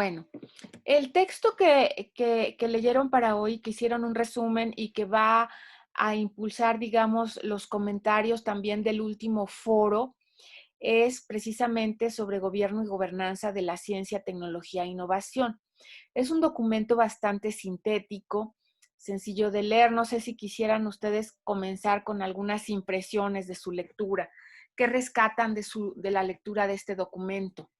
Bueno, el texto que leyeron para hoy, que hicieron un resumen y que va a impulsar, digamos, los comentarios también del último foro, es precisamente sobre gobierno y gobernanza de la ciencia, tecnología e innovación. Es un documento bastante sintético, sencillo de leer. No sé si quisieran ustedes comenzar con algunas impresiones de su lectura. ¿Qué rescatan de la lectura de este documento?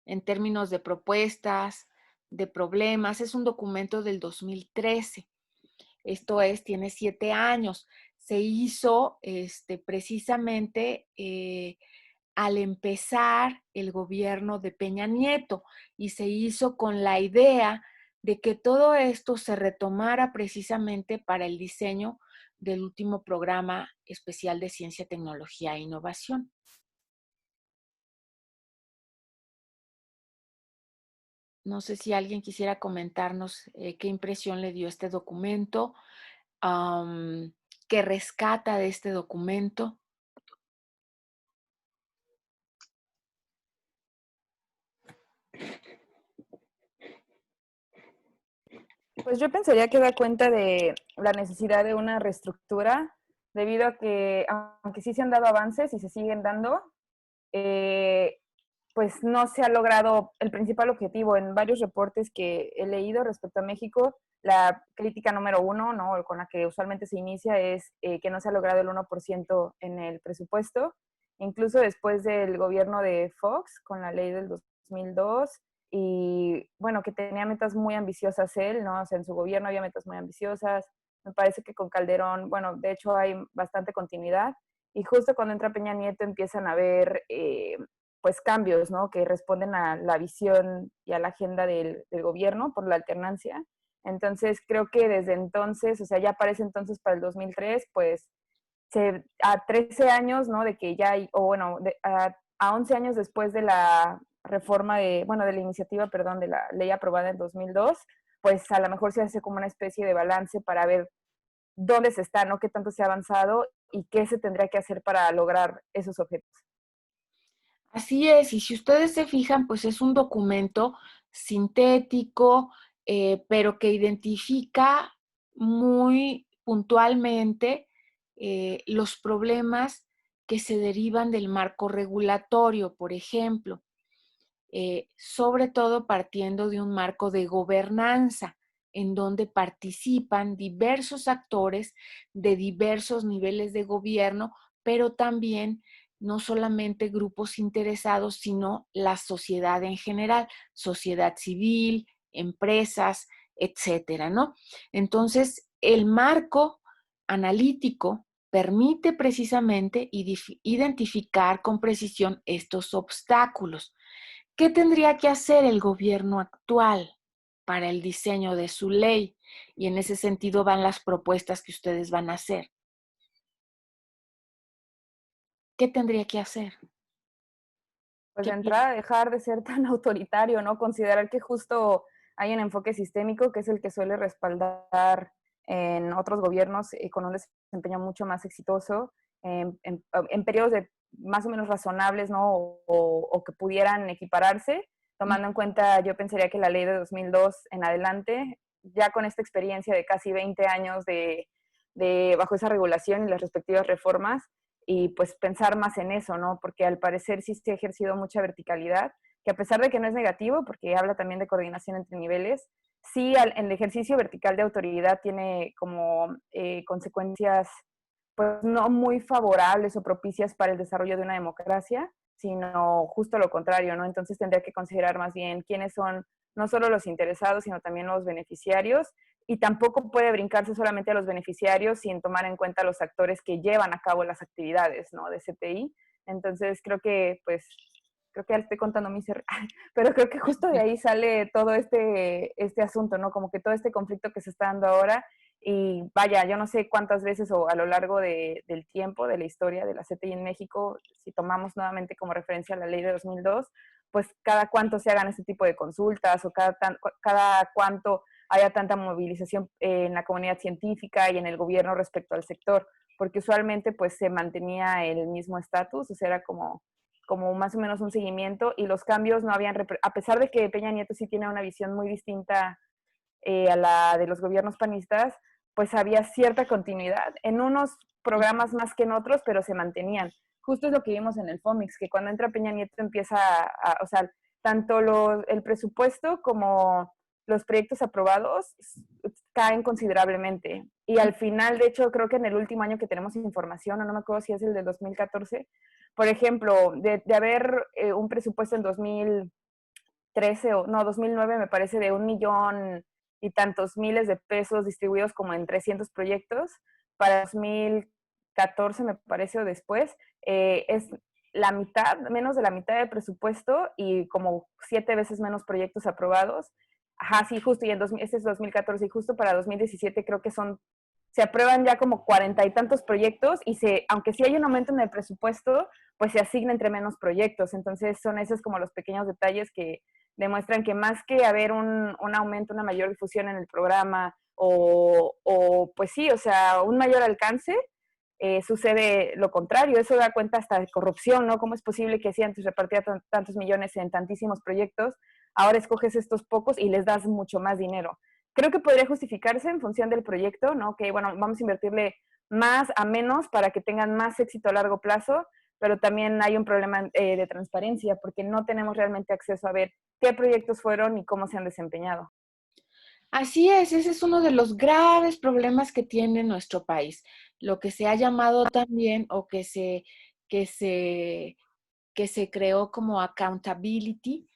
En términos de propuestas, de problemas. Es un documento del 2013. Esto es, tiene 7 años. Se hizo precisamente al empezar el gobierno de Peña Nieto y se hizo con la idea de que todo esto se retomara precisamente para el diseño del último programa especial de ciencia, tecnología e innovación. No sé si alguien quisiera comentarnos qué impresión le dio este documento, um, qué rescata de este documento. Pues yo pensaría que da cuenta de la necesidad de una reestructura, debido a que, aunque sí se han dado avances y se siguen dando, eh, pues no se ha logrado el principal objetivo. En varios reportes que he leído respecto a México, la crítica número uno, ¿no?, con la que usualmente se inicia es que no se ha logrado el 1% en el presupuesto. Incluso después del gobierno de Fox, con la ley del 2002, y bueno, que tenía metas muy ambiciosas él, ¿no? O sea, en su gobierno había metas muy ambiciosas. Me parece que con Calderón, bueno, de hecho hay bastante continuidad. Y justo cuando entra Peña Nieto empiezan a haber pues cambios, ¿no?, que responden a la visión y a la agenda del gobierno por la alternancia. Entonces creo que desde entonces, o sea, ya parece entonces para el 2003, pues a 13 años, ¿no?, de que ya hay, o bueno, a 11 años después de la reforma de, bueno, de la iniciativa, perdón, de la ley aprobada en 2002, pues a lo mejor se hace como una especie de balance para ver dónde se está, ¿no?, qué tanto se ha avanzado y qué se tendría que hacer para lograr esos objetivos. Así es, y si ustedes se fijan, pues es un documento sintético, pero que identifica muy puntualmente los problemas que se derivan del marco regulatorio, por ejemplo, sobre todo partiendo de un marco de gobernanza en donde participan diversos actores de diversos niveles de gobierno, pero también no solamente grupos interesados, sino la sociedad en general, sociedad civil, empresas, etcétera, ¿no? Entonces, el marco analítico permite precisamente identificar con precisión estos obstáculos. ¿Qué tendría que hacer el gobierno actual para el diseño de su ley? Y en ese sentido van las propuestas que ustedes van a hacer. ¿Qué tendría que hacer? Pues ¿Qué de piensa? entrada dejar de ser tan autoritario, ¿no? Considerar que justo hay un enfoque sistémico que es el que suele respaldar en otros gobiernos con un desempeño mucho más exitoso, en periodos de más o menos razonables, ¿no? O que pudieran equipararse, tomando en cuenta, yo pensaría que la ley de 2002 en adelante, ya con esta experiencia de casi 20 años de bajo esa regulación y las respectivas reformas, y pues pensar más en eso, ¿no? Porque al parecer sí se ha ejercido mucha verticalidad, que a pesar de que no es negativo, porque habla también de coordinación entre niveles, sí el ejercicio vertical de autoridad tiene como consecuencias pues no muy favorables o propicias para el desarrollo de una democracia, sino justo lo contrario, ¿no? Entonces tendría que considerar más bien quiénes son no solo los interesados, sino también los beneficiarios, y tampoco puede brincarse solamente a los beneficiarios sin tomar en cuenta los actores que llevan a cabo las actividades, ¿no?, de CTI. Entonces creo que, pues, creo que ya le estoy contando mi ser, pero creo que justo de ahí sale todo este asunto, ¿no? Como que todo este conflicto que se está dando ahora. Y vaya, yo no sé cuántas veces o a lo largo del tiempo, de la historia de la CTI en México, si tomamos nuevamente como referencia la ley de 2002, pues cada cuánto se hagan este tipo de consultas o cada cuánto haya tanta movilización en la comunidad científica y en el gobierno respecto al sector, porque usualmente pues se mantenía el mismo estatus, o sea, era como como más o menos un seguimiento y los cambios no habían, a pesar de que Peña Nieto sí tiene una visión muy distinta a la de los gobiernos panistas, pues había cierta continuidad en unos programas más que en otros, pero se mantenían. Justo es lo que vimos en el FOMIX, que cuando entra Peña Nieto empieza o sea, tanto el presupuesto como los proyectos aprobados caen considerablemente. Y al final, de hecho, creo que en el último año que tenemos información, o no me acuerdo si es el de 2014, por ejemplo, de haber un presupuesto en 2013 o no, 2009 me parece de 1,000,000 y tantos miles de pesos distribuidos como en 300 proyectos, para 2014 me parece o después, es la mitad, menos de la mitad del presupuesto y como 7 veces menos proyectos aprobados. Ajá, sí, justo, y este es 2014 y justo para 2017 creo que se aprueban ya como 40 y tantos proyectos y aunque sí hay un aumento en el presupuesto, pues se asigna entre menos proyectos. Entonces son esos como los pequeños detalles que demuestran que más que haber un aumento, una mayor difusión en el programa pues sí, o sea, un mayor alcance, sucede lo contrario. Eso da cuenta hasta de corrupción, ¿no? ¿Cómo es posible que si antes repartía tantos millones en tantísimos proyectos, ahora escoges estos pocos y les das mucho más dinero? Creo que podría justificarse en función del proyecto, ¿no? Que, bueno, vamos a invertirle más a menos para que tengan más éxito a largo plazo, pero también hay un problema de transparencia porque no tenemos realmente acceso a ver qué proyectos fueron y cómo se han desempeñado. Así es, ese es uno de los graves problemas que tiene nuestro país. Lo que se ha llamado también o que se, que se creó como accountability.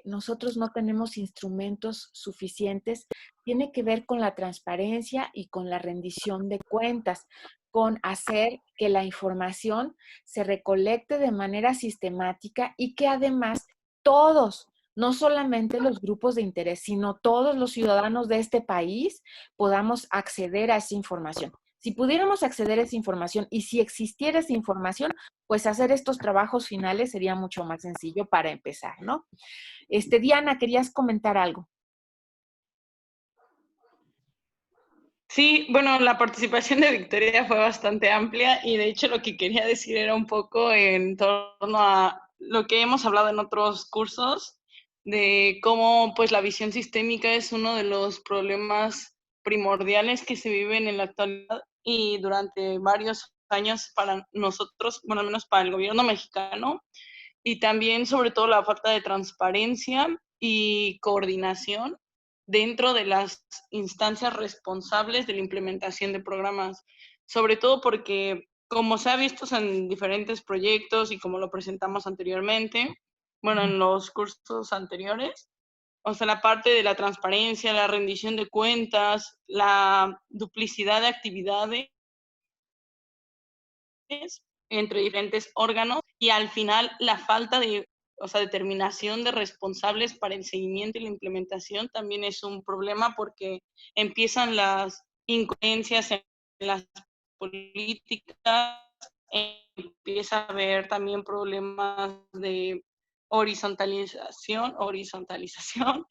Nosotros no tenemos instrumentos suficientes. Tiene que ver con la transparencia y con la rendición de cuentas, con hacer que la información se recolecte de manera sistemática y que además todos, no solamente los grupos de interés, sino todos los ciudadanos de este país podamos acceder a esa información. Si pudiéramos acceder a esa información y si existiera esa información, pues hacer estos trabajos finales sería mucho más sencillo para empezar, ¿no? Diana, querías comentar algo. Sí, bueno, la participación de Victoria fue bastante amplia y de hecho lo que quería decir era un poco en torno a lo que hemos hablado en otros cursos, de cómo pues la visión sistémica es uno de los problemas primordiales que se viven en la actualidad y durante varios años para nosotros, bueno, al menos para el gobierno mexicano, y también sobre todo la falta de transparencia y coordinación dentro de las instancias responsables de la implementación de programas, sobre todo porque, como se ha visto en diferentes proyectos y como lo presentamos anteriormente, bueno, en los cursos anteriores, o sea, la parte de la transparencia, la rendición de cuentas, la duplicidad de actividades entre diferentes órganos y al final la falta de, o sea, determinación de responsables para el seguimiento y la implementación también es un problema porque empiezan las incoherencias en las políticas, empieza a haber también problemas de horizontalización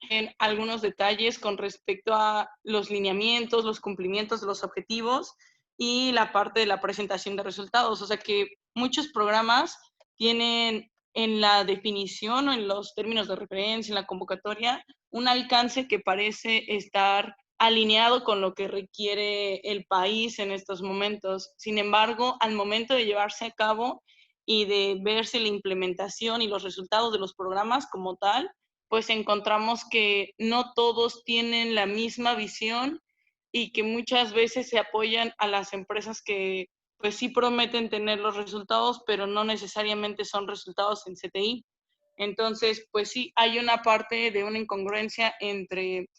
en algunos detalles con respecto a los lineamientos, los cumplimientos de los objetivos y la parte de la presentación de resultados. O sea que muchos programas tienen en la definición o en los términos de referencia, en la convocatoria, un alcance que parece estar alineado con lo que requiere el país en estos momentos. Sin embargo, al momento de llevarse a cabo y de verse la implementación y los resultados de los programas como tal, pues encontramos que no todos tienen la misma visión y que muchas veces se apoyan a las empresas que pues sí prometen tener los resultados, pero no necesariamente son resultados en CTI. Entonces, pues sí, hay una parte de una incongruencia entre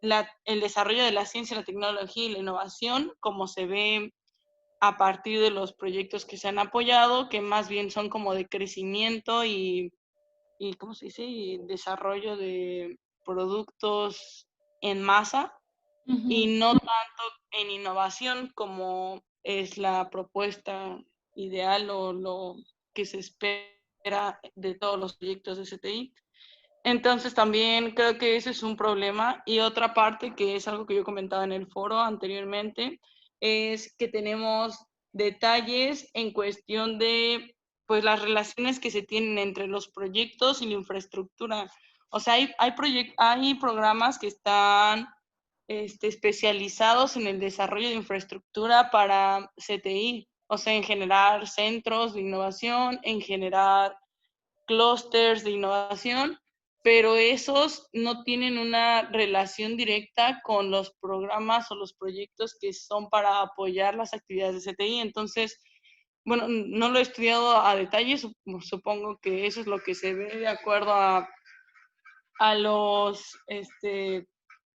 el desarrollo de la ciencia, la tecnología y la innovación, como se ve a partir de los proyectos que se han apoyado, que más bien son como de crecimiento y ¿cómo se dice? Y desarrollo de productos en masa, y no tanto en innovación como es la propuesta ideal o lo que se espera de todos los proyectos de CTI. Entonces también creo que ese es un problema. Y otra parte, que es algo que yo comentaba en el foro anteriormente, es que tenemos detalles en cuestión de pues las relaciones que se tienen entre los proyectos y la infraestructura. O sea, hay programas que están especializados en el desarrollo de infraestructura para CTI, o sea, en generar centros de innovación, en generar clústeres de innovación, pero esos no tienen una relación directa con los programas o los proyectos que son para apoyar las actividades de CTI. Entonces, bueno, no lo he estudiado a detalle, supongo que eso es lo que se ve de acuerdo a los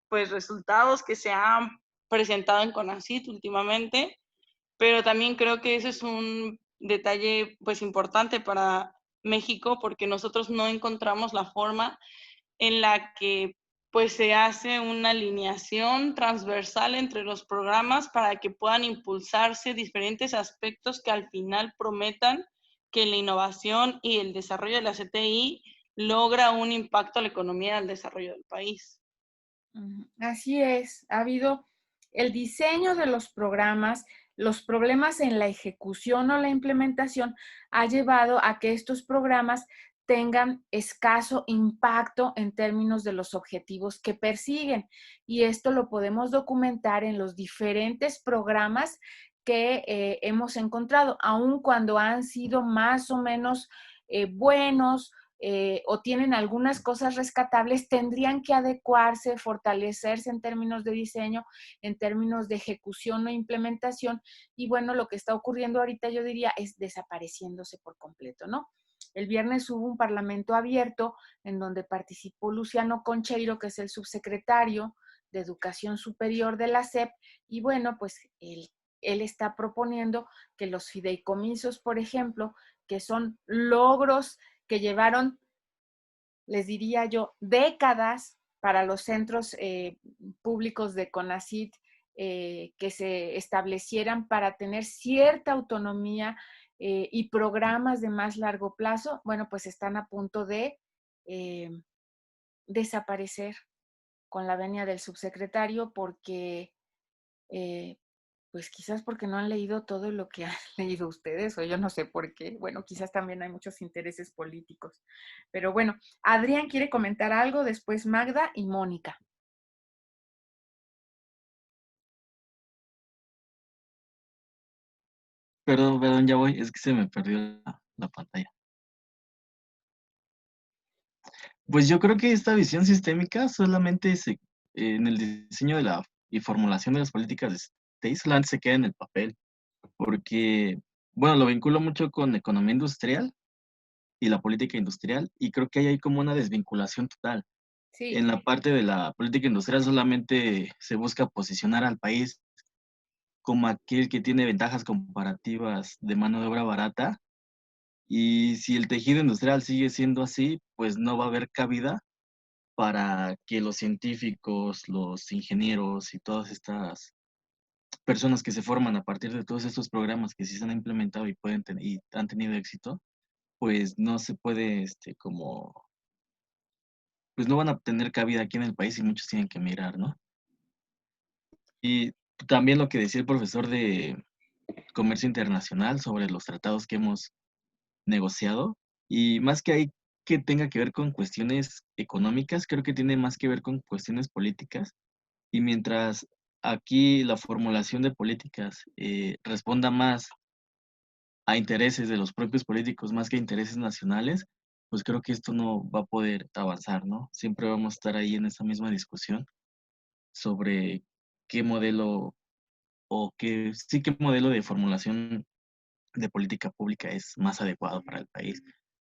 pues, resultados que se han presentado en CONACYT últimamente, pero también creo que ese es un detalle pues importante para México porque nosotros no encontramos la forma en la que pues se hace una alineación transversal entre los programas para que puedan impulsarse diferentes aspectos que al final prometan que la innovación y el desarrollo de la CTI logra un impacto a la economía y al desarrollo del país. Así es, ha habido el diseño de los programas, los problemas en la ejecución o la implementación ha llevado a que estos programas tengan escaso impacto en términos de los objetivos que persiguen. Y esto lo podemos documentar en los diferentes programas que hemos encontrado, aun cuando han sido más o menos buenos, o tienen algunas cosas rescatables, tendrían que adecuarse, fortalecerse en términos de diseño, en términos de ejecución o implementación. Y bueno, lo que está ocurriendo ahorita, yo diría, es desapareciéndose por completo, ¿no? El viernes hubo un parlamento abierto en donde participó Luciano Concheiro, que es el subsecretario de Educación Superior de la SEP, y bueno, pues él está proponiendo que los fideicomisos, por ejemplo, que son logros que llevaron, les diría yo, décadas para los centros públicos de CONACYT, que se establecieran para tener cierta autonomía y programas de más largo plazo, bueno, pues están a punto de eh, desaparecer con la venia del subsecretario porque pues quizás porque no han leído todo lo que han leído ustedes, o yo no sé por qué. Bueno, quizás también hay muchos intereses políticos. Pero bueno, Adrián quiere comentar algo, después Magda y Mónica. Perdón, ya voy, es que se me perdió la pantalla. Pues yo creo que esta visión sistémica solamente en el diseño y formulación de las políticas de state solamente se queda en el papel, porque, bueno, lo vinculo mucho con economía industrial y la política industrial, y creo que ahí hay como una desvinculación total. En Sí, la parte de la política industrial solamente se busca posicionar al país como aquel que tiene ventajas comparativas de mano de obra barata, y si el tejido industrial sigue siendo así, pues no va a haber cabida para que los científicos, los ingenieros y todas estas personas que se forman a partir de todos estos programas que sí se han implementado y y han tenido éxito, pues no se puede, pues no van a tener cabida aquí en el país y muchos tienen que emigrar, ¿no? Y también lo que decía el profesor de comercio internacional sobre los tratados que hemos negociado, y más que hay que tenga que ver con cuestiones económicas, creo que tiene más que ver con cuestiones políticas. Y mientras aquí la formulación de políticas responda más a intereses de los propios políticos más que a intereses nacionales, pues creo que esto no va a poder avanzar, ¿no? Siempre vamos a estar ahí en esa misma discusión sobre qué modelo qué modelo de formulación de política pública es más adecuado para el país.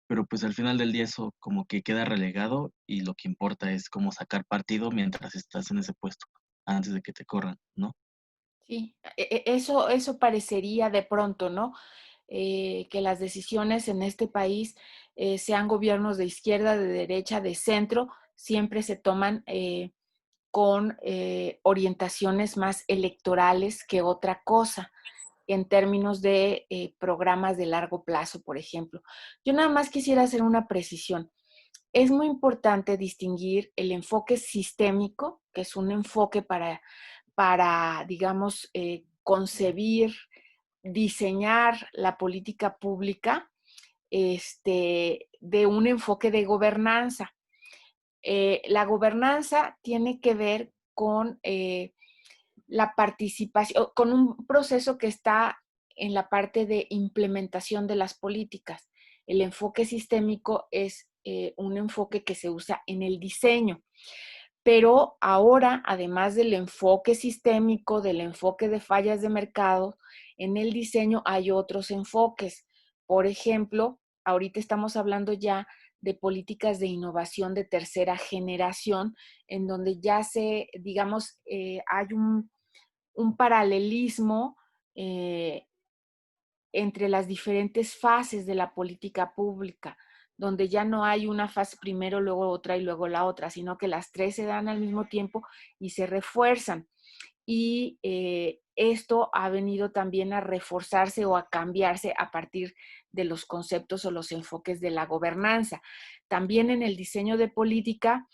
Pero pues al final del día eso como que queda relegado y lo que importa es cómo sacar partido mientras estás en ese puesto, antes de que te corran, ¿no? sí, eso parecería de pronto, ¿no? Que las decisiones en este país, sean gobiernos de izquierda, de derecha, de centro, siempre se toman con orientaciones más electorales que otra cosa en términos de programas de largo plazo, por ejemplo. Yo nada más quisiera hacer una precisión. Es muy importante distinguir el enfoque sistémico, que es un enfoque para digamos, concebir, diseñar la política pública, de un enfoque de gobernanza. La gobernanza tiene que ver con la participación, con un proceso que está en la parte de implementación de las políticas. El enfoque sistémico es un enfoque que se usa en el diseño. Pero ahora, además del enfoque sistémico, del enfoque de fallas de mercado, en el diseño hay otros enfoques. Por ejemplo, ahorita estamos hablando ya de políticas de innovación de tercera generación, en donde ya digamos, hay un paralelismo eh, entre las diferentes fases de la política pública, donde ya no hay una fase primero, luego otra y luego la otra, sino que las tres se dan al mismo tiempo y se refuerzan. Y esto ha venido también a reforzarse o a cambiarse a partir de los conceptos o los enfoques de la gobernanza. También en el diseño de política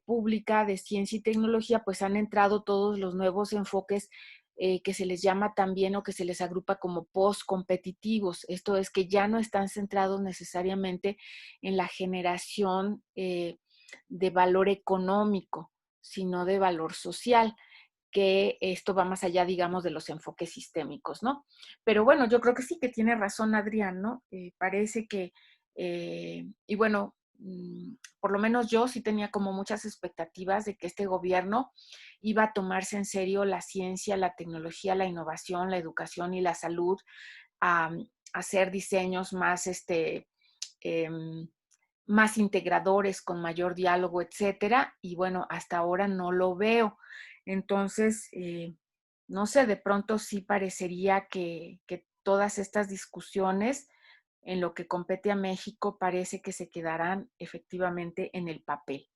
pública de ciencia y tecnología, pues han entrado todos los nuevos enfoques que se les llama también o que se les agrupa como post-competitivos. Esto es que ya no están centrados necesariamente en la generación de valor económico, sino de valor social, que esto va más allá, digamos, de los enfoques sistémicos, ¿no? Pero bueno, yo creo que sí que tiene razón Adrián, ¿no? Parece que, y bueno, por lo menos yo sí tenía como muchas expectativas de que este gobierno iba a tomarse en serio la ciencia, la tecnología, la innovación, la educación y la salud, a hacer diseños más, em, más integradores, con mayor diálogo, etcétera. Y bueno, hasta ahora no lo veo. Entonces, no sé, de pronto sí parecería que todas estas discusiones en lo que compete a México parece que se quedarán efectivamente en el papel.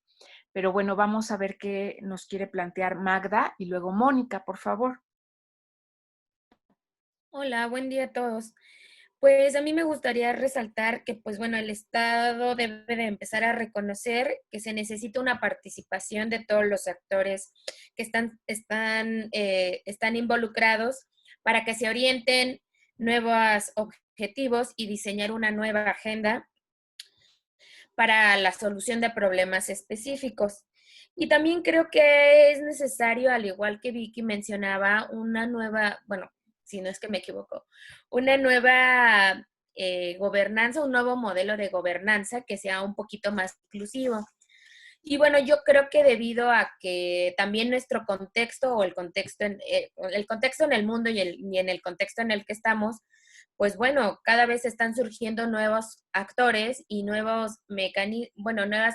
Pero bueno, vamos a ver qué nos quiere plantear Magda y luego Mónica, por favor. Hola, buen día a todos. Pues a mí me gustaría resaltar que, pues bueno, el Estado debe de empezar a reconocer que se necesita una participación de todos los actores que están involucrados para que se orienten nuevos objetivos y diseñar una nueva agenda para la solución de problemas específicos. Y también creo que es necesario, al igual que Vicky mencionaba, una nueva, bueno, si no es que me equivoco, una nueva gobernanza, un nuevo modelo de gobernanza que sea un poquito más inclusivo. Y bueno, yo creo que debido a que también nuestro contexto o el contexto en el mundo y en el contexto en el que estamos, pues bueno, cada vez están surgiendo nuevos actores y nuevas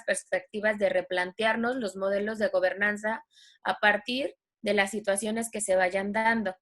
perspectivas de replantearnos los modelos de gobernanza a partir de las situaciones que se vayan dando.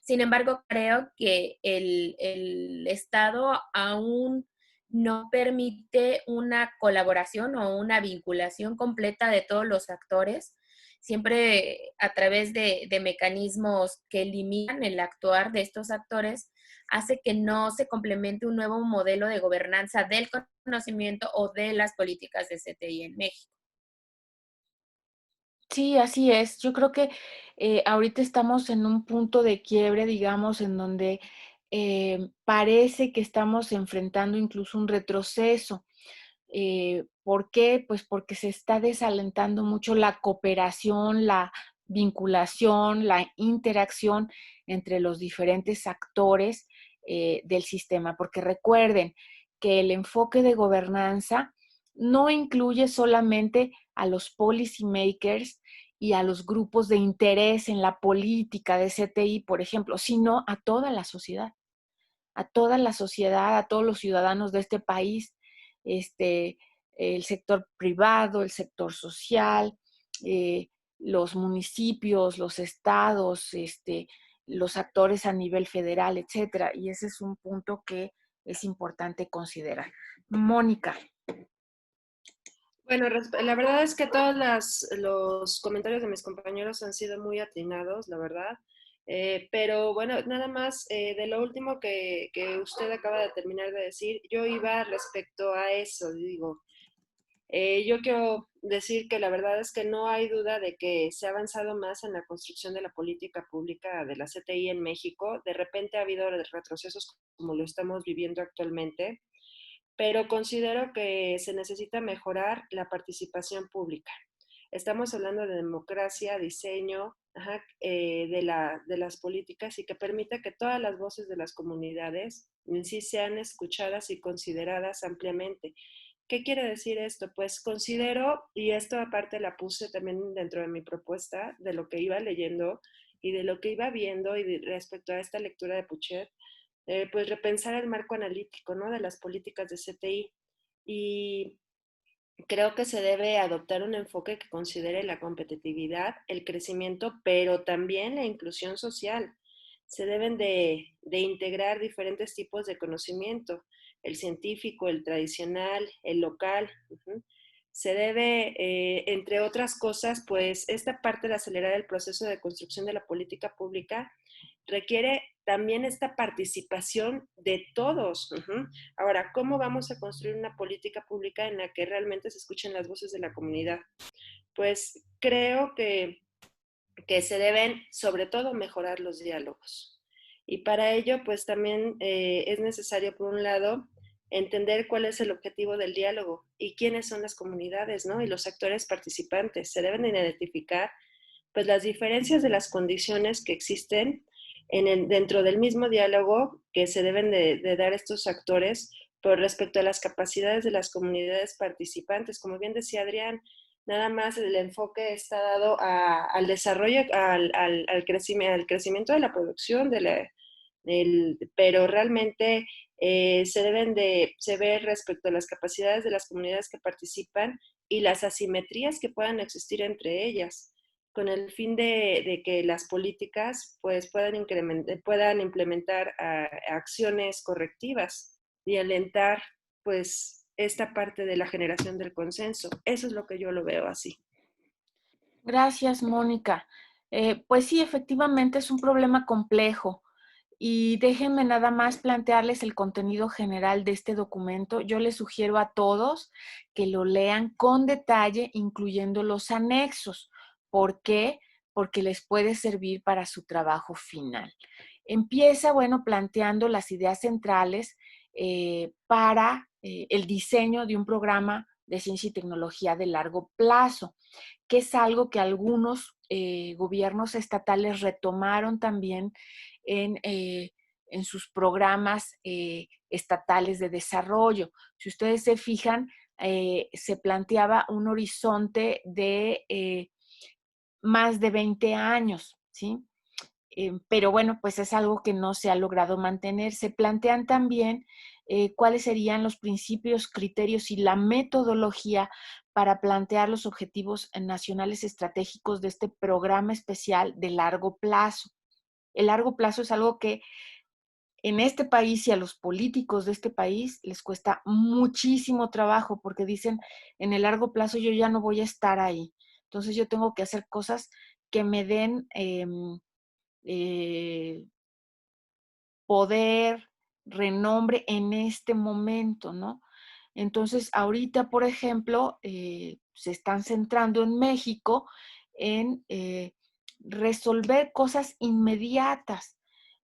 Sin embargo, creo que el Estado aún no permite una colaboración o una vinculación completa de todos los actores, siempre a través de mecanismos que limitan el actuar de estos actores, hace que no se complemente un nuevo modelo de gobernanza del conocimiento o de las políticas de CTI en México. Sí, así es. Yo creo que ahorita estamos en un punto de quiebre, digamos, en donde parece que estamos enfrentando incluso un retroceso. ¿Por qué? Pues porque se está desalentando mucho la cooperación, la vinculación, la interacción entre los diferentes actores del sistema. Porque recuerden que el enfoque de gobernanza no incluye solamente a los policy makers y a los grupos de interés en la política de CTI, por ejemplo, sino a toda la sociedad, a todos los ciudadanos de este país, el sector privado, el sector social, eh, los municipios, los estados, los actores a nivel federal, etcétera. Y ese es un punto que es importante considerar. Mónica. Bueno, la verdad es que todos los comentarios de mis compañeros han sido muy atinados, la verdad. Pero bueno, nada más de lo último que usted acaba de terminar de decir, yo iba respecto a eso, digo, yo quiero decir que la verdad es que no hay duda de que se ha avanzado más en la construcción de la política pública de la CTI en México. De repente ha habido retrocesos como lo estamos viviendo actualmente, pero considero que se necesita mejorar la participación pública. Estamos hablando de democracia, diseño, de las políticas y que permita que todas las voces de las comunidades en sí sean escuchadas y consideradas ampliamente. ¿Qué quiere decir esto? Pues considero, y esto aparte la puse también dentro de mi propuesta, de lo que iba leyendo y de lo que iba viendo respecto a esta lectura de Puchet, pues repensar el marco analítico, ¿no? De las políticas de CTI. Y creo que se debe adoptar un enfoque que considere la competitividad, el crecimiento, pero también la inclusión social. Se deben de integrar diferentes tipos de conocimiento, el científico, el tradicional, el local. Se debe, entre otras cosas, pues esta parte de acelerar el proceso de construcción de la política pública requiere también esta participación de todos. Ahora, ¿cómo vamos a construir una política pública en la que realmente se escuchen las voces de la comunidad? Pues creo que se deben, sobre todo, mejorar los diálogos. Y para ello, pues también es necesario, por un lado, entender cuál es el objetivo del diálogo y quiénes son las comunidades, ¿no? Y los actores participantes. Se deben identificar, pues, las diferencias de las condiciones que existen dentro del mismo diálogo que se deben de dar estos actores por respecto a las capacidades de las comunidades participantes. Como bien decía Adrián, nada más el enfoque está dado al desarrollo, al crecimiento de la producción, pero realmente se ve respecto a las capacidades de las comunidades que participan y las asimetrías que puedan existir entre ellas, con el fin de que las políticas pues, puedan implementar acciones correctivas y alentar pues esta parte de la generación del consenso. Eso es lo que yo lo veo así. Gracias, Mónica. Pues sí, efectivamente es un problema complejo. Y déjenme nada más plantearles el contenido general de este documento. Yo les sugiero a todos que lo lean con detalle, incluyendo los anexos. ¿Por qué? Porque les puede servir para su trabajo final. Empieza, bueno, planteando las ideas centrales para el diseño de un programa de ciencia y tecnología de largo plazo, que es algo que algunos gobiernos estatales retomaron también en sus programas estatales de desarrollo. Si ustedes se fijan, se planteaba un horizonte de más de 20 años, ¿sí? Pero bueno, pues es algo que no se ha logrado mantener. Se plantean también cuáles serían los principios, criterios y la metodología para plantear los objetivos nacionales estratégicos de este programa especial de largo plazo. El largo plazo es algo que en este país y a los políticos de este país les cuesta muchísimo trabajo porque dicen, en el largo plazo yo ya no voy a estar ahí. Entonces yo tengo que hacer cosas que me den poder, renombre en este momento, ¿no? Entonces, ahorita, por ejemplo, se están centrando en México en resolver cosas inmediatas,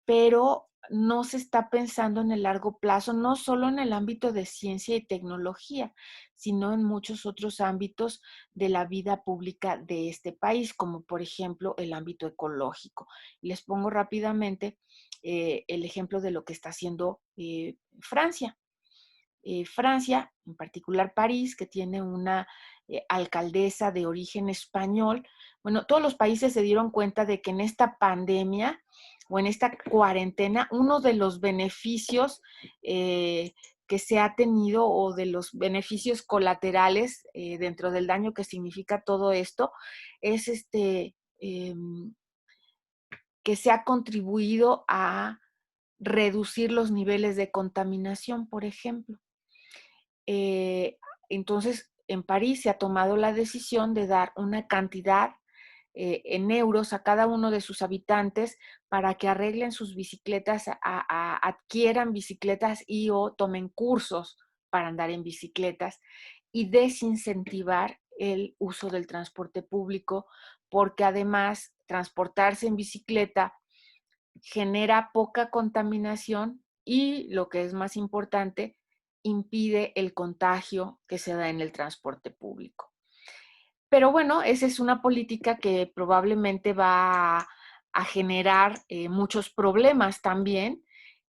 pero no se está pensando en el largo plazo, no solo en el ámbito de ciencia y tecnología, sino en muchos otros ámbitos de la vida pública de este país, como por ejemplo el ámbito ecológico. Les pongo rápidamente el ejemplo de lo que está haciendo Francia. Francia, en particular París, que tiene una alcaldesa de origen español. Bueno, todos los países se dieron cuenta de que en esta pandemia o en esta cuarentena, uno de los beneficios que se ha tenido o de los beneficios colaterales dentro del daño que significa todo esto es que se ha contribuido a reducir los niveles de contaminación, por ejemplo. Entonces, en París se ha tomado la decisión de dar una cantidad en euros a cada uno de sus habitantes para que arreglen sus bicicletas, adquieran bicicletas y o tomen cursos para andar en bicicletas y desincentivar el uso del transporte público, porque además transportarse en bicicleta genera poca contaminación y, lo que es más importante, impide el contagio que se da en el transporte público. Pero bueno, esa es una política que probablemente va a generar muchos problemas también.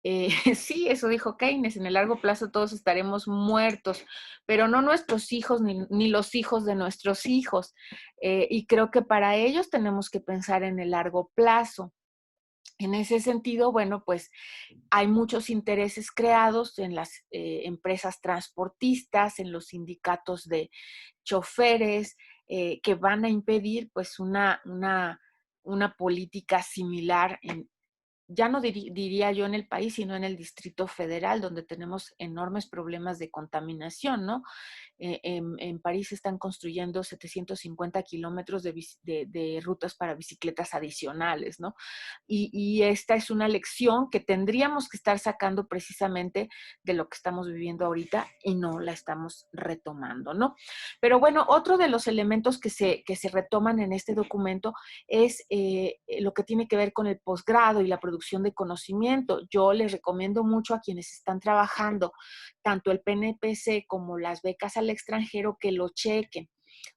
Sí, eso dijo Keynes, en el largo plazo todos estaremos muertos, pero no nuestros hijos ni los hijos de nuestros hijos. Y creo que para ellos tenemos que pensar en el largo plazo. En ese sentido, bueno, pues hay muchos intereses creados en las empresas transportistas, en los sindicatos de choferes, que van a impedir pues una política similar ya no diría yo en el país, sino en el Distrito Federal, donde tenemos enormes problemas de contaminación, ¿no? En París están construyendo 750 kilómetros de rutas para bicicletas adicionales, ¿no? Y esta es una lección que tendríamos que estar sacando precisamente de lo que estamos viviendo ahorita y no la estamos retomando, ¿no? Pero bueno, otro de los elementos que se retoman en este documento es lo que tiene que ver con el posgrado y la producción de conocimiento. Yo les recomiendo mucho a quienes están trabajando tanto el PNPC como las becas al extranjero que lo chequen.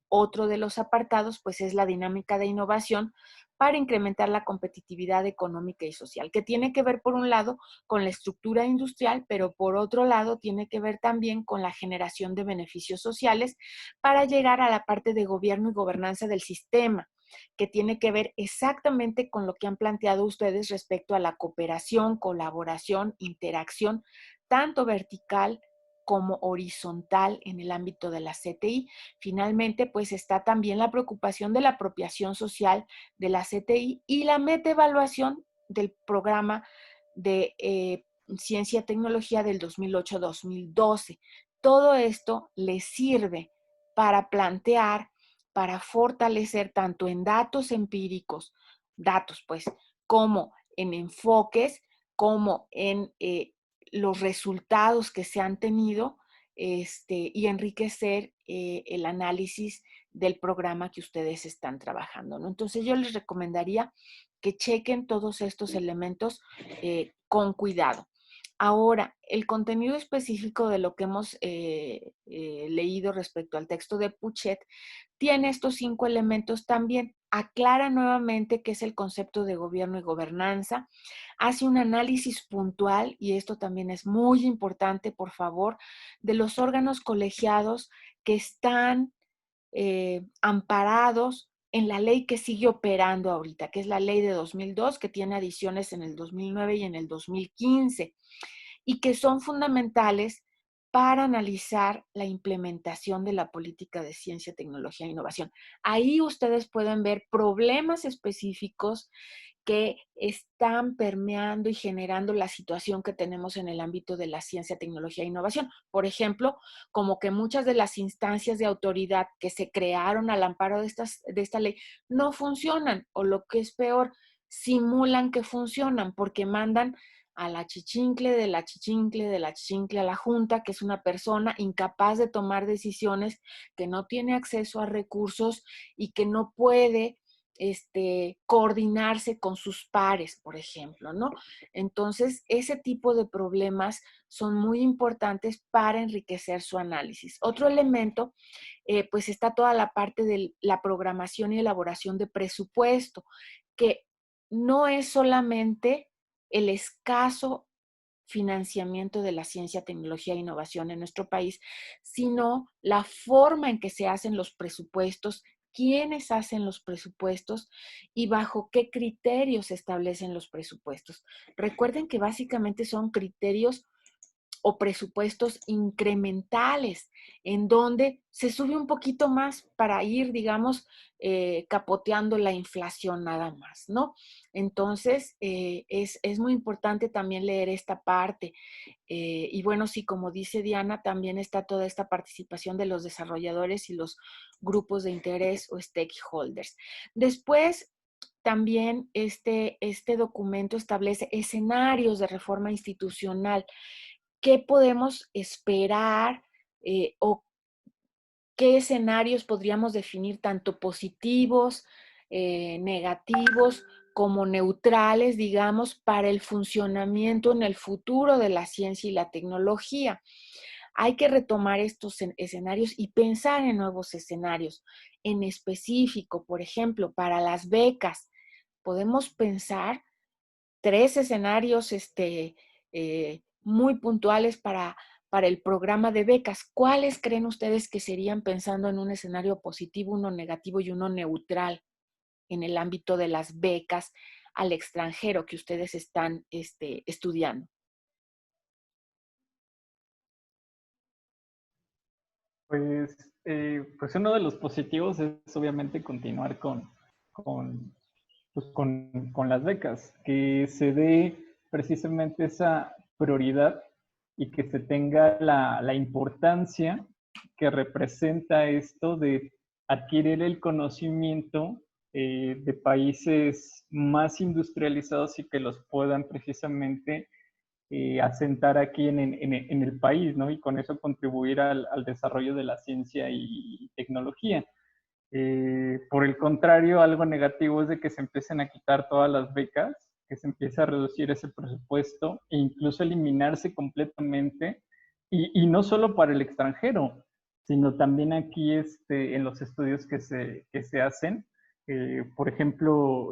Otro de los apartados, pues, es la dinámica de innovación para incrementar la competitividad económica y social, que tiene que ver, por un lado, con la estructura industrial, pero por otro lado, tiene que ver también con la generación de beneficios sociales para llegar a la parte de gobierno y gobernanza del sistema, que tiene que ver exactamente con lo que han planteado ustedes respecto a la cooperación, colaboración, interacción, tanto vertical como horizontal en el ámbito de la CTI. Finalmente, pues está también la preocupación de la apropiación social de la CTI y la metaevaluación del programa de ciencia y tecnología del 2008-2012. Todo esto les sirve para plantear, para fortalecer tanto en datos empíricos, datos pues, como en enfoques, como en los resultados que se han tenido y enriquecer el análisis del programa que ustedes están trabajando, ¿no? Entonces yo les recomendaría que chequen todos estos elementos con cuidado. Ahora, el contenido específico de lo que hemos leído respecto al texto de Puchet tiene estos 5 elementos también. Aclara nuevamente qué es el concepto de gobierno y gobernanza, hace un análisis puntual, y esto también es muy importante, por favor, de los órganos colegiados que están amparados en la ley que sigue operando ahorita, que es la ley de 2002, que tiene adiciones en el 2009 y en el 2015, y que son fundamentales para analizar la implementación de la política de ciencia, tecnología e innovación. Ahí ustedes pueden ver problemas específicos que están permeando y generando la situación que tenemos en el ámbito de la ciencia, tecnología e innovación. Por ejemplo, como que muchas de las instancias de autoridad que se crearon al amparo de esta ley no funcionan, o lo que es peor, simulan que funcionan porque mandan a la chichincle de la chichincle de la chichincle a la junta, que es una persona incapaz de tomar decisiones, que no tiene acceso a recursos y que no puede coordinarse con sus pares, por ejemplo, ¿no? Entonces, ese tipo de problemas son muy importantes para enriquecer su análisis. Otro elemento, pues está toda la parte de la programación y elaboración de presupuesto, que no es solamente el escaso financiamiento de la ciencia, tecnología e innovación en nuestro país, sino la forma en que se hacen los presupuestos, quiénes hacen los presupuestos y bajo qué criterios se establecen los presupuestos. Recuerden que básicamente son criterios o presupuestos incrementales, en donde se sube un poquito más para ir, digamos, capoteando la inflación nada más, ¿no? Entonces, es muy importante también leer esta parte. Y bueno, sí, como dice Diana, también está toda esta participación de los desarrolladores y los grupos de interés o stakeholders. Después, también este documento establece escenarios de reforma institucional. ¿Qué podemos esperar o qué escenarios podríamos definir tanto positivos, negativos, como neutrales, digamos, para el funcionamiento en el futuro de la ciencia y la tecnología? hay que retomar estos escenarios y pensar en nuevos escenarios. En específico, por ejemplo, para las becas, podemos pensar 3 escenarios muy puntuales para el programa de becas. ¿Cuáles creen ustedes que serían, pensando en un escenario positivo, uno negativo y uno neutral en el ámbito de las becas al extranjero que ustedes están estudiando? Pues uno de los positivos es obviamente continuar con las becas, que se dé precisamente esa prioridad y que se tenga la importancia que representa esto de adquirir el conocimiento de países más industrializados y que los puedan precisamente asentar aquí en el país, ¿no? Y con eso contribuir al desarrollo de la ciencia y tecnología. Por el contrario, algo negativo es de que se empiecen a quitar todas las becas, que se empiece a reducir ese presupuesto e incluso eliminarse completamente, y no solo para el extranjero, sino también aquí en los estudios que se hacen. Por ejemplo,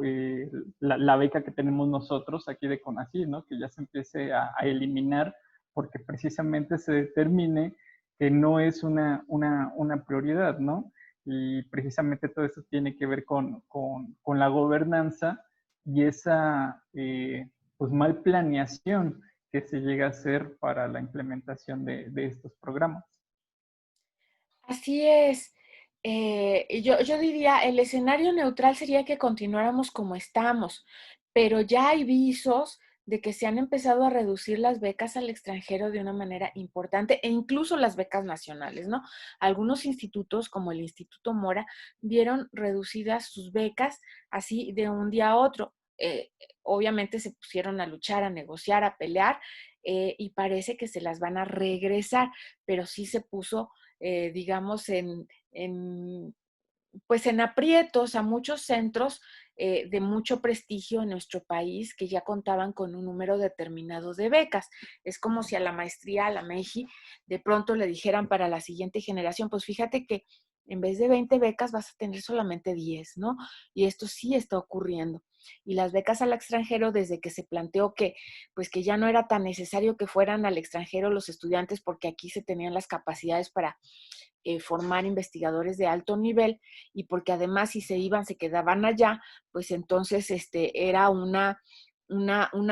la beca que tenemos nosotros aquí de CONACYT, ¿no? Que ya se empiece a eliminar porque precisamente se determine que no es una prioridad, ¿no? Y precisamente todo eso tiene que ver con la gobernanza y esa pues mal planeación que se llega a hacer para la implementación de estos programas. Así es. Yo diría, el escenario neutral sería que continuáramos como estamos, pero ya hay visos de que se han empezado a reducir las becas al extranjero de una manera importante, e incluso las becas nacionales, ¿no? Algunos institutos, como el Instituto Mora, vieron reducidas sus becas así de un día a otro. Obviamente se pusieron a luchar, a negociar, a pelear, y parece que se las van a regresar, pero sí se puso digamos, pues en aprietos a muchos centros de mucho prestigio en nuestro país que ya contaban con un número determinado de becas. Es como si a la maestría, a la MEJI, de pronto le dijeran para la siguiente generación, pues fíjate que en vez de 20 becas vas a tener solamente 10, ¿no? Y esto sí está ocurriendo. Y las becas al extranjero, desde que se planteó que, pues que ya no era tan necesario que fueran al extranjero los estudiantes porque aquí se tenían las capacidades para formar investigadores de alto nivel, y porque además si se iban, se quedaban allá, pues entonces era una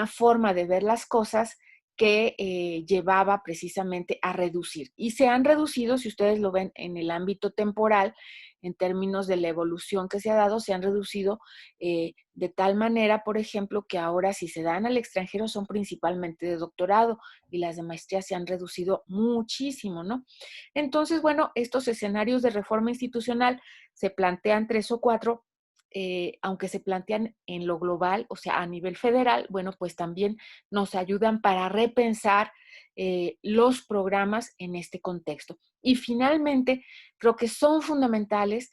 forma de ver las cosas que llevaba precisamente a reducir. Y se han reducido, si ustedes lo ven en el ámbito temporal, en términos de la evolución que se ha dado, se han reducido de tal manera, por ejemplo, que ahora si se dan al extranjero son principalmente de doctorado, y las de maestría se han reducido muchísimo, ¿no? Entonces, bueno, estos escenarios de reforma institucional se plantean 3 o 4, aunque se plantean en lo global, o sea, a nivel federal, bueno, pues también nos ayudan para repensar los programas en este contexto. Y finalmente, creo que son fundamentales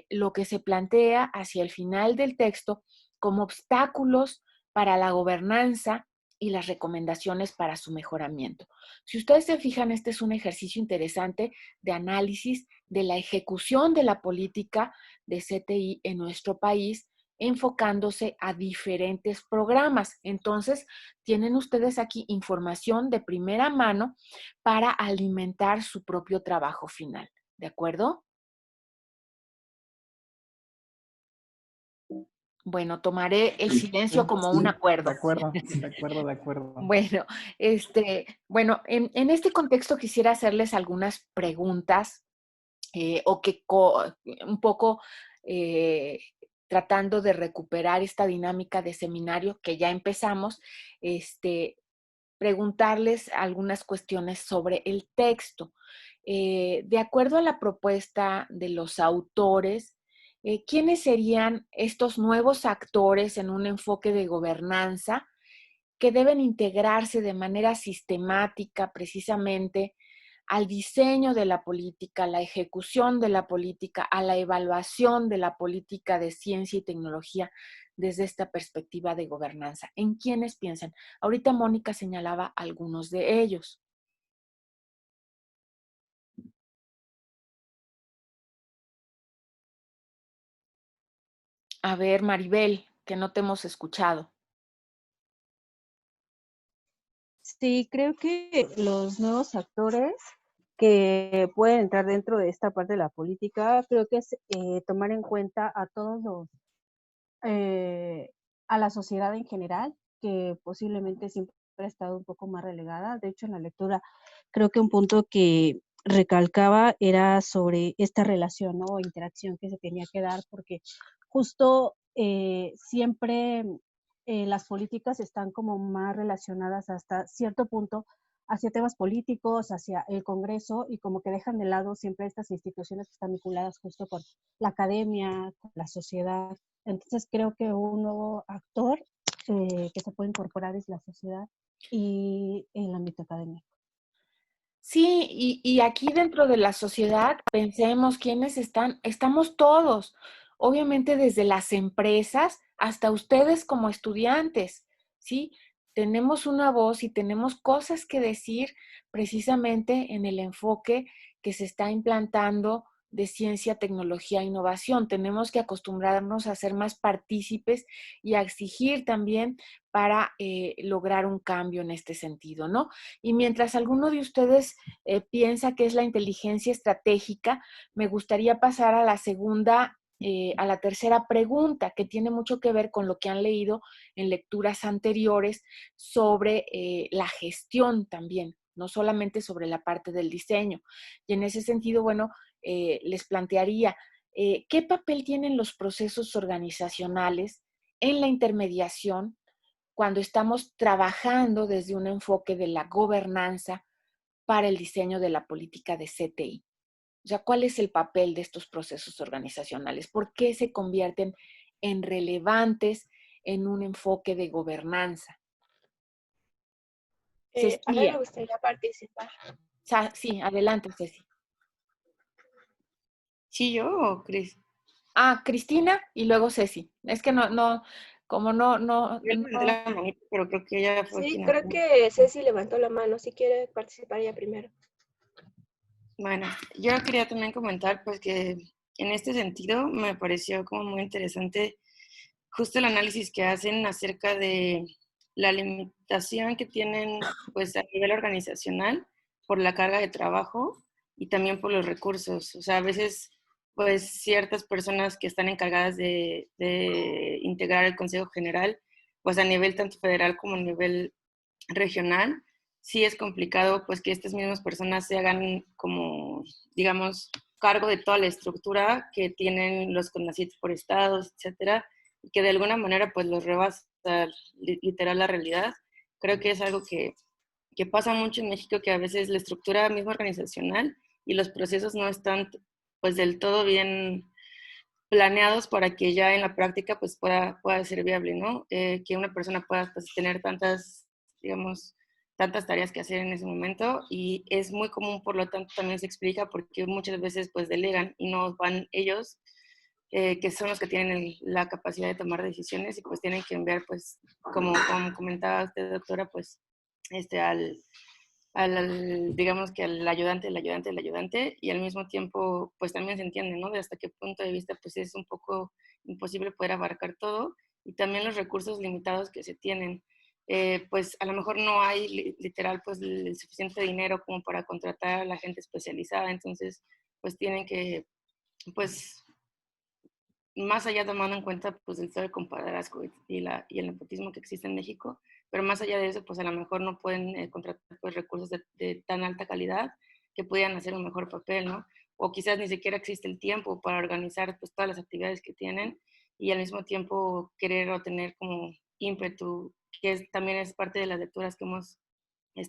lo que se plantea hacia el final del texto como obstáculos para la gobernanza y las recomendaciones para su mejoramiento. Si ustedes se fijan, este es un ejercicio interesante de análisis de la ejecución de la política de CTI en nuestro país, enfocándose a diferentes programas. Entonces, tienen ustedes aquí información de primera mano para alimentar su propio trabajo final. ¿De acuerdo? Bueno, tomaré el silencio como un acuerdo. De acuerdo, de acuerdo, de acuerdo. Bueno, en este contexto quisiera hacerles algunas preguntas o que un poco tratando de recuperar esta dinámica de seminario que ya empezamos, preguntarles algunas cuestiones sobre el texto. De acuerdo a la propuesta de los autores, ¿quiénes serían estos nuevos actores en un enfoque de gobernanza que deben integrarse de manera sistemática precisamente al diseño de la política, a la ejecución de la política, a la evaluación de la política de ciencia y tecnología desde esta perspectiva de gobernanza? ¿En quiénes piensan? Ahorita Mónica señalaba algunos de ellos. A ver, Maribel, que no te hemos escuchado. Sí, creo que los nuevos actores que pueden entrar dentro de esta parte de la política, creo que es tomar en cuenta a todos los, a la sociedad en general, que posiblemente siempre ha estado un poco más relegada. De hecho, en la lectura, creo que un punto que recalcaba era sobre esta relación, ¿no? O interacción que se tenía que dar, porque justo siempre las políticas están como más relacionadas hasta cierto punto hacia temas políticos, hacia el Congreso, y como que dejan de lado siempre estas instituciones que están vinculadas justo con la academia, con la sociedad. Entonces creo que un nuevo actor que se puede incorporar es la sociedad y el ámbito académico. Sí, y aquí dentro de la sociedad, pensemos quiénes estamos todos, obviamente desde las empresas hasta ustedes como estudiantes, ¿sí? Tenemos una voz y tenemos cosas que decir precisamente en el enfoque que se está implantando de ciencia, tecnología e innovación. Tenemos que acostumbrarnos a ser más partícipes y a exigir también para lograr un cambio en este sentido, ¿no? Y mientras alguno de ustedes piensa que es la inteligencia estratégica, me gustaría pasar a la segunda, a la tercera pregunta, que tiene mucho que ver con lo que han leído en lecturas anteriores sobre la gestión también, no solamente sobre la parte del diseño. Y en ese sentido, bueno, les plantearía, ¿qué papel tienen los procesos organizacionales en la intermediación cuando estamos trabajando desde un enfoque de la gobernanza para el diseño de la política de CTI? O sea, ¿cuál es el papel de estos procesos organizacionales? ¿Por qué se convierten en relevantes en un enfoque de gobernanza? A mí me Cecilia. gustaría participar. Sí, adelante, Ceci. ¿Sí yo o Cris? Ah, Cristina y luego Ceci. Es que como Yo levanté la manita, pero creo que ella fue Sí, quien creo habló. que Ceci levantó la mano. Si quiere participar ella primero. Bueno, yo quería también comentar pues que en este sentido me pareció como muy interesante justo el análisis que hacen acerca de la limitación que tienen pues a nivel organizacional por la carga de trabajo y también por los recursos. O sea, a veces pues ciertas personas que están encargadas de integrar el Consejo General, pues a nivel tanto federal como a nivel regional, sí es complicado pues que estas mismas personas se hagan como, digamos, cargo de toda la estructura que tienen los CONACYT por estados, etcétera, y que de alguna manera pues los rebasa literal la realidad. Creo que es algo que pasa mucho en México, que a veces la estructura misma organizacional y los procesos no están pues del todo bien planeados para que ya en la práctica pues pueda ser viable, ¿no? Que una persona pueda pues, tener tantas, digamos, tantas tareas que hacer en ese momento, y es muy común, por lo tanto también se explica porque muchas veces pues delegan y no van ellos, que son los que tienen la capacidad de tomar decisiones, y pues tienen que enviar pues, como comentaba usted, doctora, pues digamos que al ayudante, el ayudante, el ayudante, y al mismo tiempo, pues también se entiende, ¿no? De hasta qué punto de vista, pues es un poco imposible poder abarcar todo, y también los recursos limitados que se tienen. Pues a lo mejor no hay literal, pues el suficiente dinero como para contratar a la gente especializada, entonces, pues tienen que, pues, más allá tomando en cuenta pues el de compadrazgo y el nepotismo que existe en México, pero más allá de eso, pues a lo mejor no pueden contratar pues recursos de tan alta calidad que pudieran hacer un mejor papel, ¿no? O quizás ni siquiera existe el tiempo para organizar pues todas las actividades que tienen, y al mismo tiempo querer o tener como ímpetu, que también es parte de las lecturas que hemos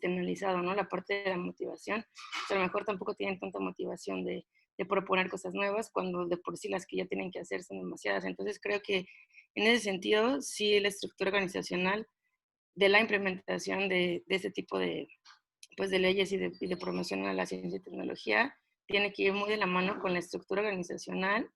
analizado, ¿no? La parte de la motivación. A lo mejor tampoco tienen tanta motivación de proponer cosas nuevas cuando de por sí las que ya tienen que hacer son demasiadas. Entonces creo que en ese sentido, sí, la estructura organizacional de la implementación de este tipo de, pues, de leyes y de promoción a la ciencia y tecnología tiene que ir muy de la mano con la estructura organizacional,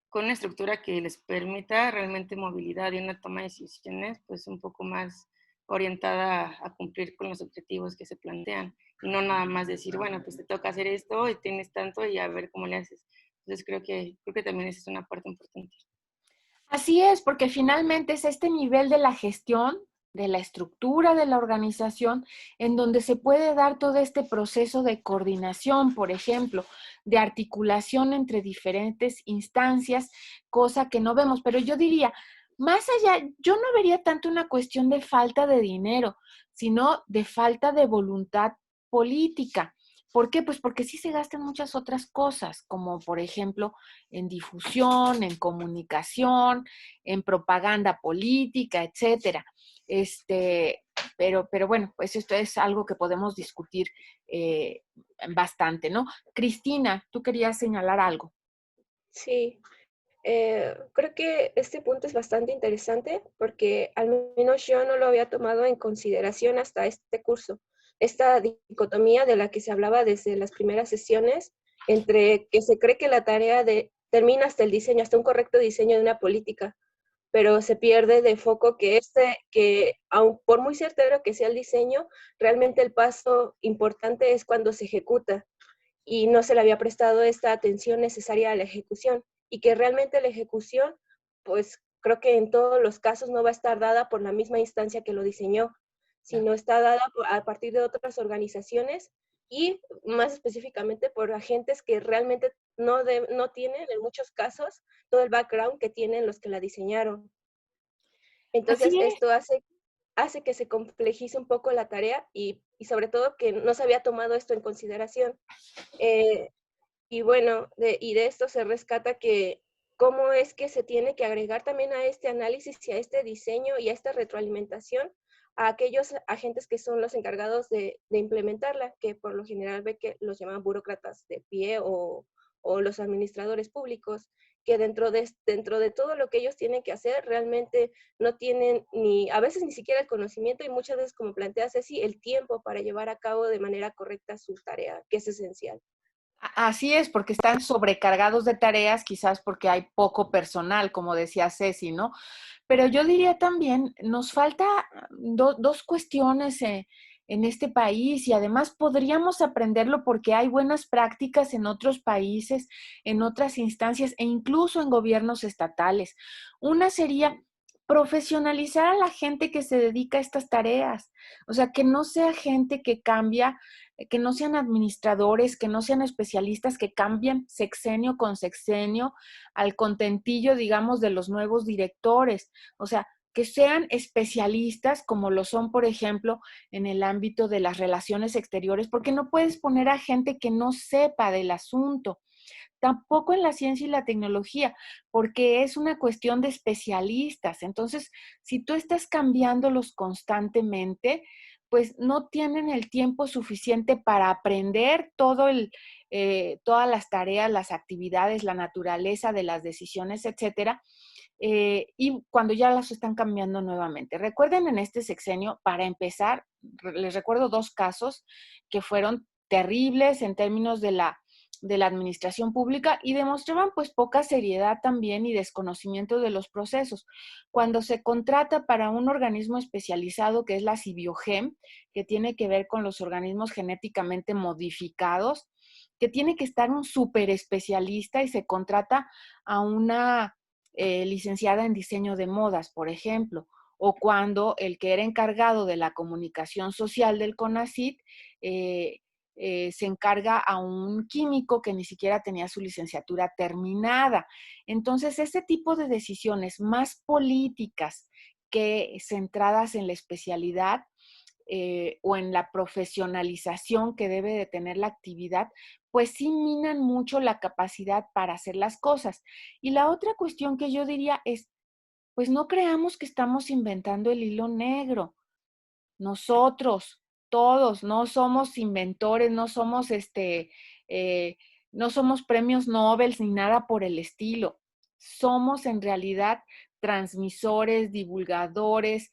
con una estructura que les permita realmente movilidad y una toma de decisiones pues un poco más orientada a cumplir con los objetivos que se plantean, y no nada más decir, bueno, pues te toca hacer esto y tienes tanto y a ver cómo le haces. Entonces creo que también esa es una parte importante. Así es, porque finalmente es este nivel de la gestión, de la estructura de la organización, en donde se puede dar todo este proceso de coordinación, por ejemplo, de articulación entre diferentes instancias, cosa que no vemos. Pero yo diría, más allá, yo no vería tanto una cuestión de falta de dinero, sino de falta de voluntad política. ¿Por qué? Pues porque sí se gastan muchas otras cosas, como por ejemplo en difusión, en comunicación, en propaganda política, etcétera. Pero bueno, pues esto es algo que podemos discutir bastante, ¿no? Cristina, tú querías señalar algo. Sí, creo que este punto es bastante interesante porque al menos yo no lo había tomado en consideración hasta este curso. Esta dicotomía de la que se hablaba desde las primeras sesiones, entre que se cree que la tarea termina hasta el diseño, hasta un correcto diseño de una política, pero se pierde de foco que aun por muy certero que sea el diseño, realmente el paso importante es cuando se ejecuta y no se le había prestado esta atención necesaria a la ejecución y que realmente la ejecución, pues creo que en todos los casos no va a estar dada por la misma instancia que lo diseñó, sino está dada a partir de otras organizaciones y más específicamente por agentes que realmente no tienen en muchos casos todo el background que tienen los que la diseñaron. Entonces Así es. esto hace que se complejice un poco la tarea y sobre todo que no se había tomado esto en consideración. Eh, y bueno, de esto se rescata que cómo es que se tiene que agregar también a este análisis y a este diseño y a esta retroalimentación a aquellos agentes que son los encargados de implementarla, que por lo general ve que los llaman burócratas de pie o los administradores públicos, que dentro de todo lo que ellos tienen que hacer, realmente no tienen a veces ni siquiera el conocimiento y muchas veces, como plantea Ceci, el tiempo para llevar a cabo de manera correcta su tarea, que es esencial. Así es, porque están sobrecargados de tareas, quizás porque hay poco personal, como decía Ceci, ¿no? Pero yo diría también, nos falta dos cuestiones en este país y además podríamos aprenderlo porque hay buenas prácticas en otros países, en otras instancias e incluso en gobiernos estatales. Una sería profesionalizar a la gente que se dedica a estas tareas, o sea, que no sea gente que cambia, que no sean administradores, que no sean especialistas, que cambien sexenio con sexenio al contentillo, digamos, de los nuevos directores. O sea, que sean especialistas como lo son, por ejemplo, en el ámbito de las relaciones exteriores, porque no puedes poner a gente que no sepa del asunto. Tampoco en la ciencia y la tecnología, porque es una cuestión de especialistas. Entonces, si tú estás cambiándolos constantemente, pues no tienen el tiempo suficiente para aprender todas las tareas, las actividades, la naturaleza de las decisiones, etcétera, y cuando ya las están cambiando nuevamente. Recuerden en este sexenio, para empezar, les recuerdo dos casos que fueron terribles en términos de la administración pública y demostraban pues poca seriedad también y desconocimiento de los procesos. Cuando se contrata para un organismo especializado que es la Cibiogem, que tiene que ver con los organismos genéticamente modificados, que tiene que estar un súper especialista y se contrata a una licenciada en diseño de modas, por ejemplo, o cuando el que era encargado de la comunicación social del CONACYT se encarga a un químico que ni siquiera tenía su licenciatura terminada. Entonces, ese tipo de decisiones más políticas que centradas en la especialidad o en la profesionalización que debe de tener la actividad, pues sí minan mucho la capacidad para hacer las cosas. Y la otra cuestión que yo diría es, pues no creamos que estamos inventando el hilo negro. Nosotros, todos, no somos inventores, eh, no somos premios Nobel ni nada por el estilo. Somos en realidad transmisores, divulgadores.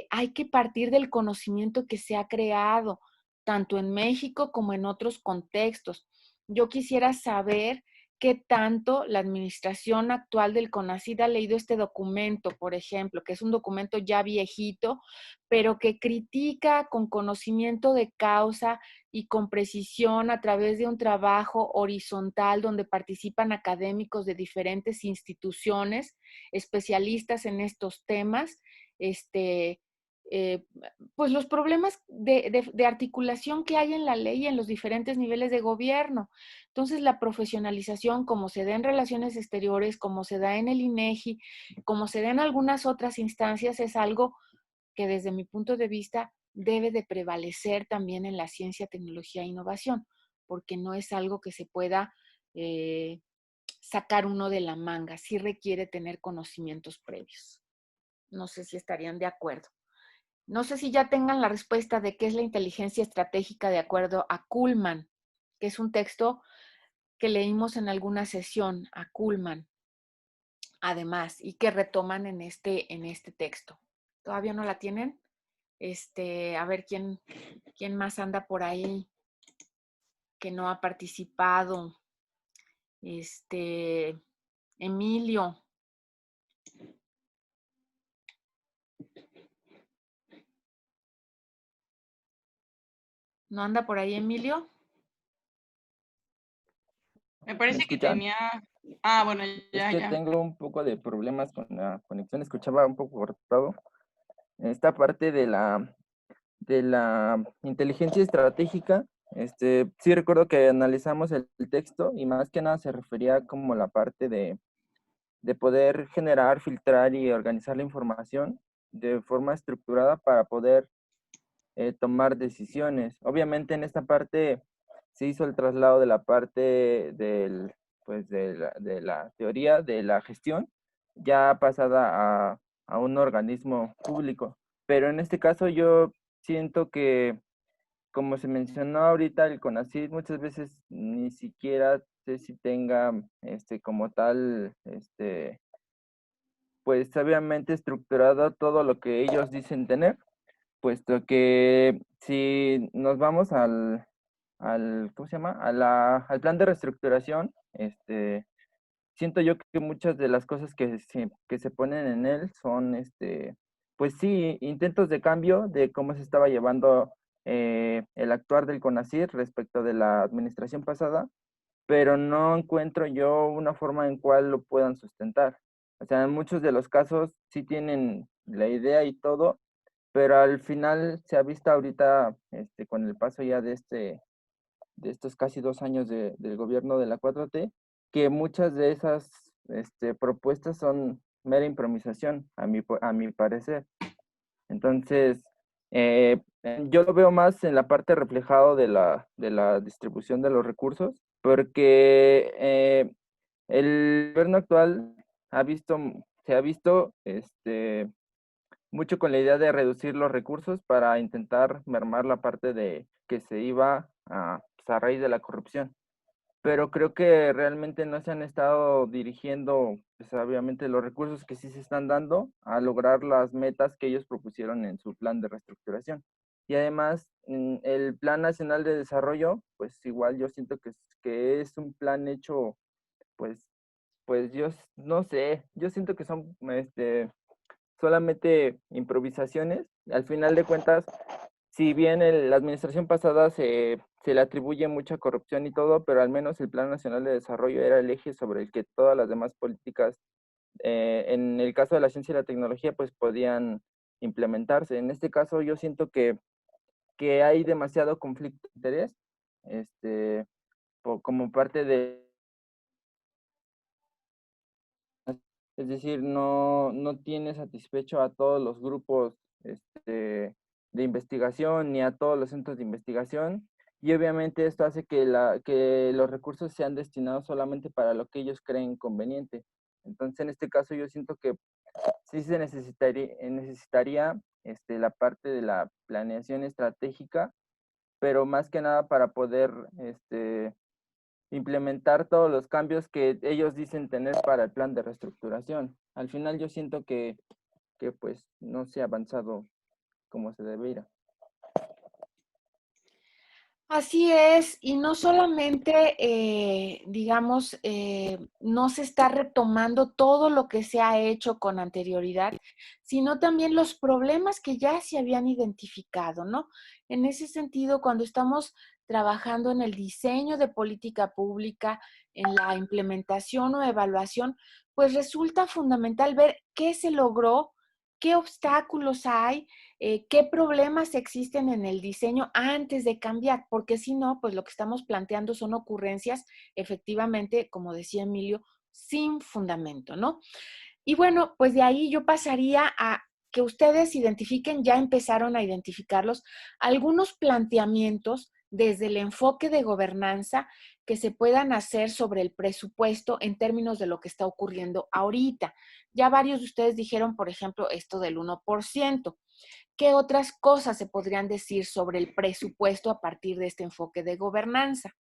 Hay que partir del conocimiento que se ha creado, tanto en México como en otros contextos. Yo quisiera saber qué tanto la administración actual del CONACYT ha leído este documento, por ejemplo, que es un documento ya viejito, pero que critica con conocimiento de causa y con precisión a través de un trabajo horizontal donde participan académicos de diferentes instituciones, especialistas en estos temas, pues los problemas de articulación que hay en la ley en los diferentes niveles de gobierno. Entonces, la profesionalización, como se da en relaciones exteriores, como se da en el INEGI, como se da en algunas otras instancias, es algo que desde mi punto de vista debe de prevalecer también en la ciencia, tecnología e innovación, porque no es algo que se pueda sacar uno de la manga, sí requiere tener conocimientos previos. No sé si estarían de acuerdo. No sé si ya tengan la respuesta de qué es la inteligencia estratégica de acuerdo a Kuhlman, que es un texto que leímos en alguna sesión a Kuhlman, además, y que retoman en este texto. ¿Todavía no la tienen? A ver quién más anda por ahí que no ha participado. Emilio. ¿No anda por ahí Emilio? Me parece que escuchan? tenía... Ah, bueno, Es que ya. tengo un poco de problemas con la conexión, escuchaba un poco cortado. Esta parte de la inteligencia estratégica, sí recuerdo que analizamos el texto y más que nada se refería como la parte de poder generar, filtrar y organizar la información de forma estructurada para poder tomar decisiones. Obviamente en esta parte se hizo el traslado de la parte pues de la teoría de la gestión ya pasada a un organismo público. Pero en este caso yo siento que, como se mencionó ahorita, el CONACYT muchas veces ni siquiera sé si tenga como tal, pues obviamente estructurado todo lo que ellos dicen tener, puesto que si nos vamos ¿cómo se llama? Al plan de reestructuración, siento yo que muchas de las cosas que se ponen en él son, pues sí, intentos de cambio de cómo se estaba llevando el actuar del CONACYT respecto de la administración pasada, pero no encuentro yo una forma en cual lo puedan sustentar. O sea, en muchos de los casos sí tienen la idea y todo, pero al final se ha visto ahorita, con el paso ya de estos casi 2 años del gobierno de la 4T, que muchas de esas propuestas son mera improvisación, a mi parecer. Entonces, yo lo veo más en la parte reflejado de la distribución de los recursos, porque el gobierno actual se ha visto mucho con la idea de reducir los recursos para intentar mermar la parte de que se iba pues, a raíz de la corrupción. Pero creo que realmente no se han estado dirigiendo, pues, obviamente, los recursos que sí se están dando a lograr las metas que ellos propusieron en su plan de reestructuración. Y además, el Plan Nacional de Desarrollo, pues igual yo siento que es un plan hecho, pues, yo no sé, yo siento que son solamente improvisaciones. Al final de cuentas, si bien la administración pasada se le atribuye mucha corrupción y todo, pero al menos el Plan Nacional de Desarrollo era el eje sobre el que todas las demás políticas, en el caso de la ciencia y la tecnología, pues podían implementarse. En este caso yo siento que hay demasiado conflicto de interés, como parte de... Es decir, no tiene satisfecho a todos los grupos de investigación ni a todos los centros de investigación, y obviamente esto hace que los recursos sean destinados solamente para lo que ellos creen conveniente. Entonces, en este caso yo siento que sí se necesitaría la parte de la planeación estratégica, pero más que nada para poder implementar todos los cambios que ellos dicen tener para el plan de reestructuración. Al final yo siento que pues no se ha avanzado como se debería. Así es, y no solamente, digamos, no se está retomando todo lo que se ha hecho con anterioridad, sino también los problemas que ya se habían identificado, ¿no? En ese sentido, cuando estamos trabajando en el diseño de política pública, en la implementación o evaluación, pues resulta fundamental ver qué se logró, qué obstáculos hay, qué problemas existen en el diseño antes de cambiar, porque si no, pues lo que estamos planteando son ocurrencias, efectivamente, como decía Emilio, sin fundamento, ¿no? Y bueno, pues de ahí yo pasaría a que ustedes identifiquen, ya empezaron a identificarlos, algunos planteamientos desde el enfoque de gobernanza que se puedan hacer sobre el presupuesto en términos de lo que está ocurriendo ahorita. Ya varios de ustedes dijeron, por ejemplo, esto del 1%. ¿Qué otras cosas se podrían decir sobre el presupuesto a partir de este enfoque de gobernanza?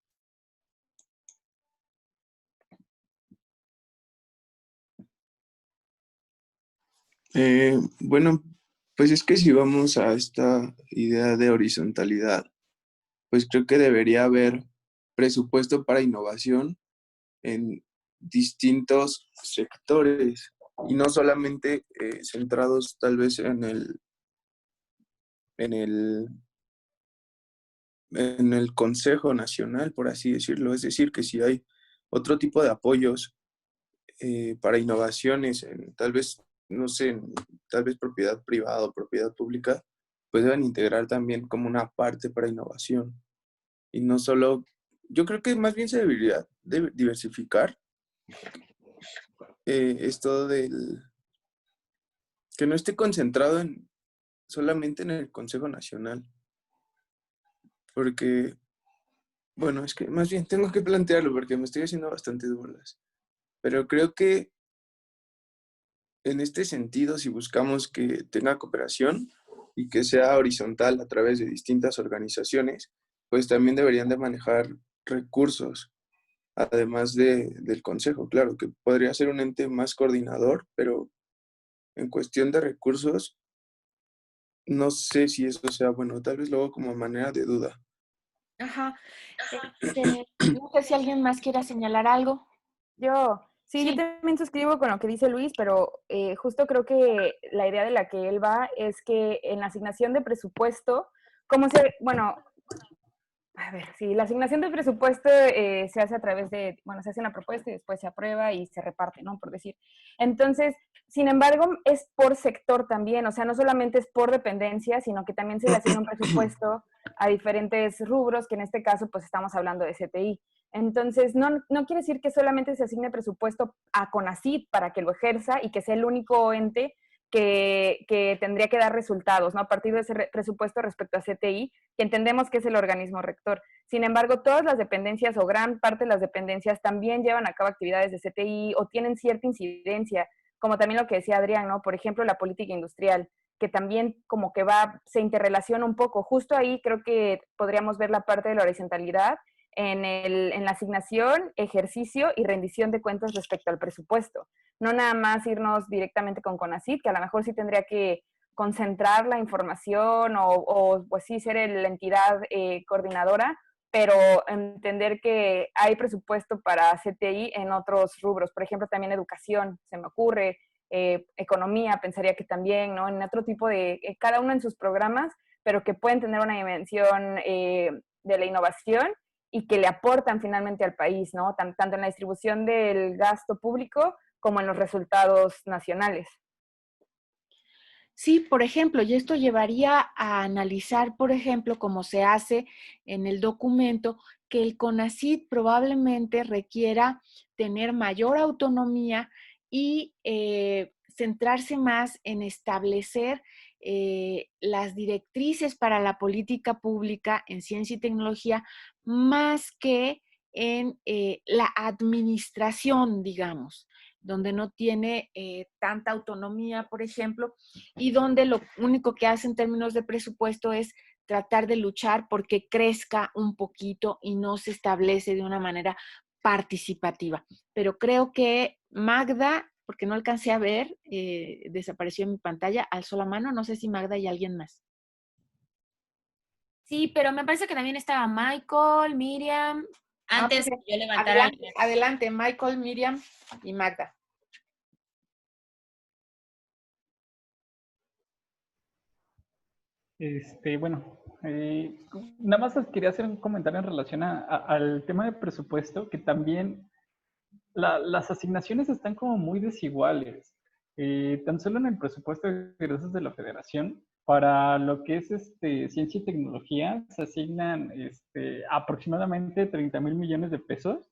Bueno, pues es que si vamos a esta idea de horizontalidad, pues creo que debería haber presupuesto para innovación en distintos sectores y no solamente centrados tal vez en el, en el Consejo Nacional, por así decirlo. Es decir, que si hay otro tipo de apoyos para innovaciones, tal vez, no sé, tal vez propiedad privada o propiedad pública, pues deben integrar también como una parte para innovación. Y no solo, yo creo que más bien se debería diversificar esto del, que no esté concentrado solamente en el Consejo Nacional, porque, bueno, es que más bien tengo que plantearlo porque me estoy haciendo bastante burlas, pero creo que en este sentido, si buscamos que tenga cooperación y que sea horizontal a través de distintas organizaciones, pues también deberían de manejar recursos, además del consejo, claro, que podría ser un ente más coordinador, pero en cuestión de recursos, no sé si eso sea bueno, tal vez luego como manera de duda. Ajá. No sé si alguien más quiera señalar algo. Sí, yo también suscribo con lo que dice Luis, pero justo creo que la idea de la que él va es que en la asignación de presupuesto, bueno, a ver, sí, la asignación de presupuesto se hace a través de, bueno, se hace una propuesta y después se aprueba y se reparte, ¿no? Por decir. Entonces, sin embargo, es por sector también, o sea, no solamente es por dependencia, sino que también se le asigna un presupuesto a diferentes rubros, que en este caso, pues estamos hablando de CTI. Entonces, no quiere decir que solamente se asigne presupuesto a CONACYT para que lo ejerza y que sea el único ente que tendría que dar resultados, ¿no? A partir de ese presupuesto respecto a CTI, que entendemos que es el organismo rector. Sin embargo, todas las dependencias o gran parte de las dependencias también llevan a cabo actividades de CTI o tienen cierta incidencia, como también lo que decía Adrián, ¿no? Por ejemplo, la política industrial, que también como que se interrelaciona un poco. Justo ahí creo que podríamos ver la parte de la horizontalidad en la asignación, ejercicio y rendición de cuentas respecto al presupuesto. No nada más irnos directamente con CONACYT, que a lo mejor sí tendría que concentrar la información o pues sí ser la entidad coordinadora, pero entender que hay presupuesto para CTI en otros rubros, por ejemplo, también educación, se me ocurre, economía, pensaría que también, ¿no? En otro tipo de, cada uno en sus programas, pero que pueden tener una dimensión de la innovación y que le aportan finalmente al país, ¿no? Tanto en la distribución del gasto público como en los resultados nacionales. Sí, por ejemplo, y esto llevaría a analizar, por ejemplo, como se hace en el documento, que el CONACYT probablemente requiera tener mayor autonomía y centrarse más en establecer las directrices para la política pública en ciencia y tecnología, más que en la administración, digamos, donde no tiene tanta autonomía, por ejemplo, y donde lo único que hace en términos de presupuesto es tratar de luchar porque crezca un poquito y no se establece de una manera participativa. Pero creo que Magda, porque no alcancé a ver, desapareció en mi pantalla, alzó la mano, no sé si Magda y alguien más. Sí, pero me parece que también estaba Michael, Miriam. Antes Pues, que yo levantara la adelante, adelante, Michael, Miriam y Magda. Bueno, nada más les quería hacer un comentario en relación al tema de presupuesto, que también las asignaciones están como muy desiguales. Tan solo en el presupuesto de egresos de la Federación, para lo que es ciencia y tecnología, se asignan aproximadamente 30,000 millones de pesos,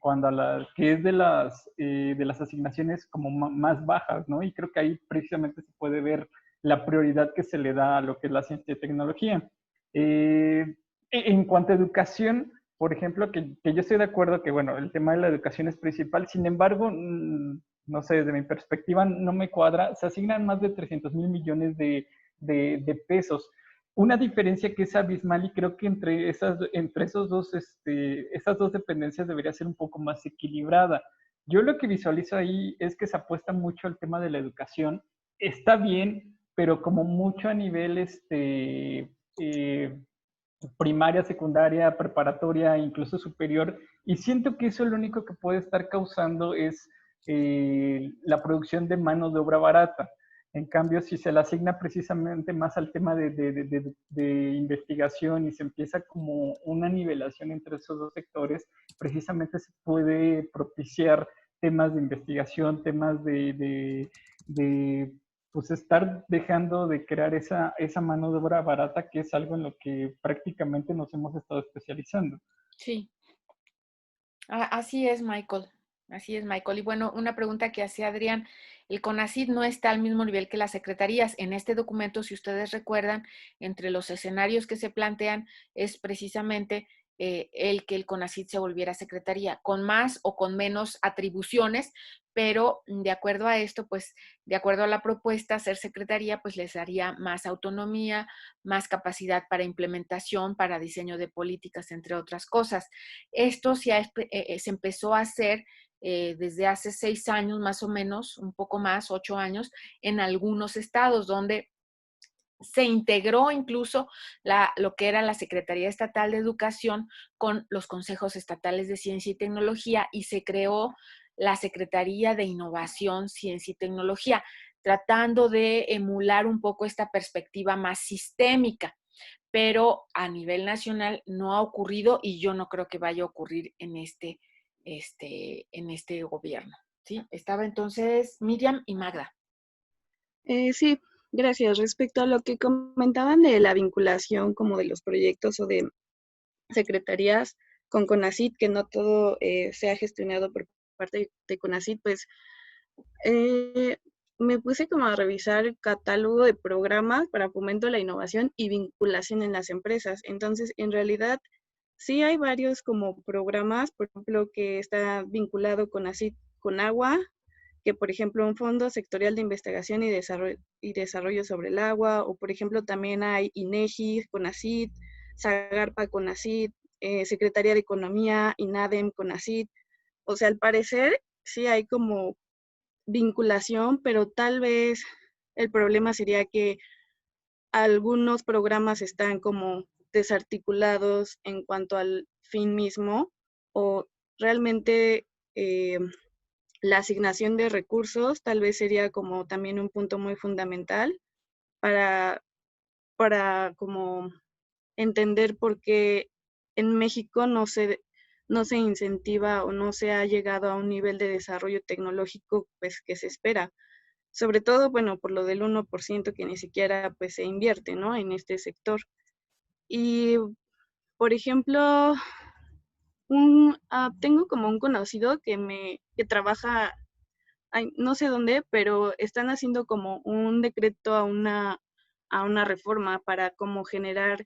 cuando que es de las asignaciones como más bajas, ¿no? Y creo que ahí precisamente se puede ver la prioridad que se le da a lo que es la ciencia y tecnología. En cuanto a educación, por ejemplo, que yo estoy de acuerdo que, bueno, el tema de la educación es principal, sin embargo, no sé, desde mi perspectiva no me cuadra, se asignan más de 300,000 millones de pesos. Una diferencia que es abismal y creo que entre esas dos dependencias debería ser un poco más equilibrada. Yo lo que visualizo ahí es que se apuesta mucho al tema de la educación. Está bien, pero como mucho a nivel primaria, secundaria, preparatoria, incluso superior, y siento que eso lo único que puede estar causando es la producción de mano de obra barata. En cambio, si se le asigna precisamente más al tema de investigación y se empieza como una nivelación entre esos dos sectores, precisamente se puede propiciar temas de investigación, temas pues estar dejando de crear esa mano de obra barata, que es algo en lo que prácticamente nos hemos estado especializando. Sí. Así es, Michael. Así es, Michael. Y bueno, una pregunta que hacía Adrián, el CONACYT no está al mismo nivel que las secretarías. En este documento, si ustedes recuerdan, entre los escenarios que se plantean es precisamente el que el CONACYT se volviera secretaría, con más o con menos atribuciones, pero de acuerdo a esto, pues de acuerdo a la propuesta, ser secretaría, pues les daría más autonomía, más capacidad para implementación, para diseño de políticas, entre otras cosas. Esto se empezó a hacer desde hace 6 años más o menos, un poco más, 8 años, en algunos estados donde se integró incluso lo que era la Secretaría Estatal de Educación con los consejos estatales de ciencia y tecnología y se creó la Secretaría de Innovación, Ciencia y Tecnología, tratando de emular un poco esta perspectiva más sistémica, pero a nivel nacional no ha ocurrido y yo no creo que vaya a ocurrir en este gobierno. ¿Sí? Estaba entonces Miriam y Magda. Sí, gracias. Respecto a lo que comentaban de la vinculación como de los proyectos o de secretarías con CONACYT, que no todo sea gestionado por parte de CONACYT, pues me puse como a revisar el catálogo de programas para fomento de la innovación y vinculación en las empresas. Entonces, en realidad, sí hay varios como programas, por ejemplo, que está vinculado con agua, que por ejemplo un fondo sectorial de investigación y desarrollo sobre el agua, o por ejemplo también hay INEGI, CONACYT, SAGARPA, CONACYT, Secretaría de Economía, INADEM, CONACYT. O sea, al parecer sí hay como vinculación, pero tal vez el problema sería que algunos programas están como desarticulados en cuanto al fin mismo, o realmente la asignación de recursos tal vez sería como también un punto muy fundamental para como entender por qué en México no se incentiva o no se ha llegado a un nivel de desarrollo tecnológico pues que se espera. Sobre todo, bueno, por lo del 1% que ni siquiera pues se invierte, ¿no? En este sector. Y, por ejemplo, tengo como un conocido que trabaja, no sé dónde, pero están haciendo como un decreto a una reforma para como generar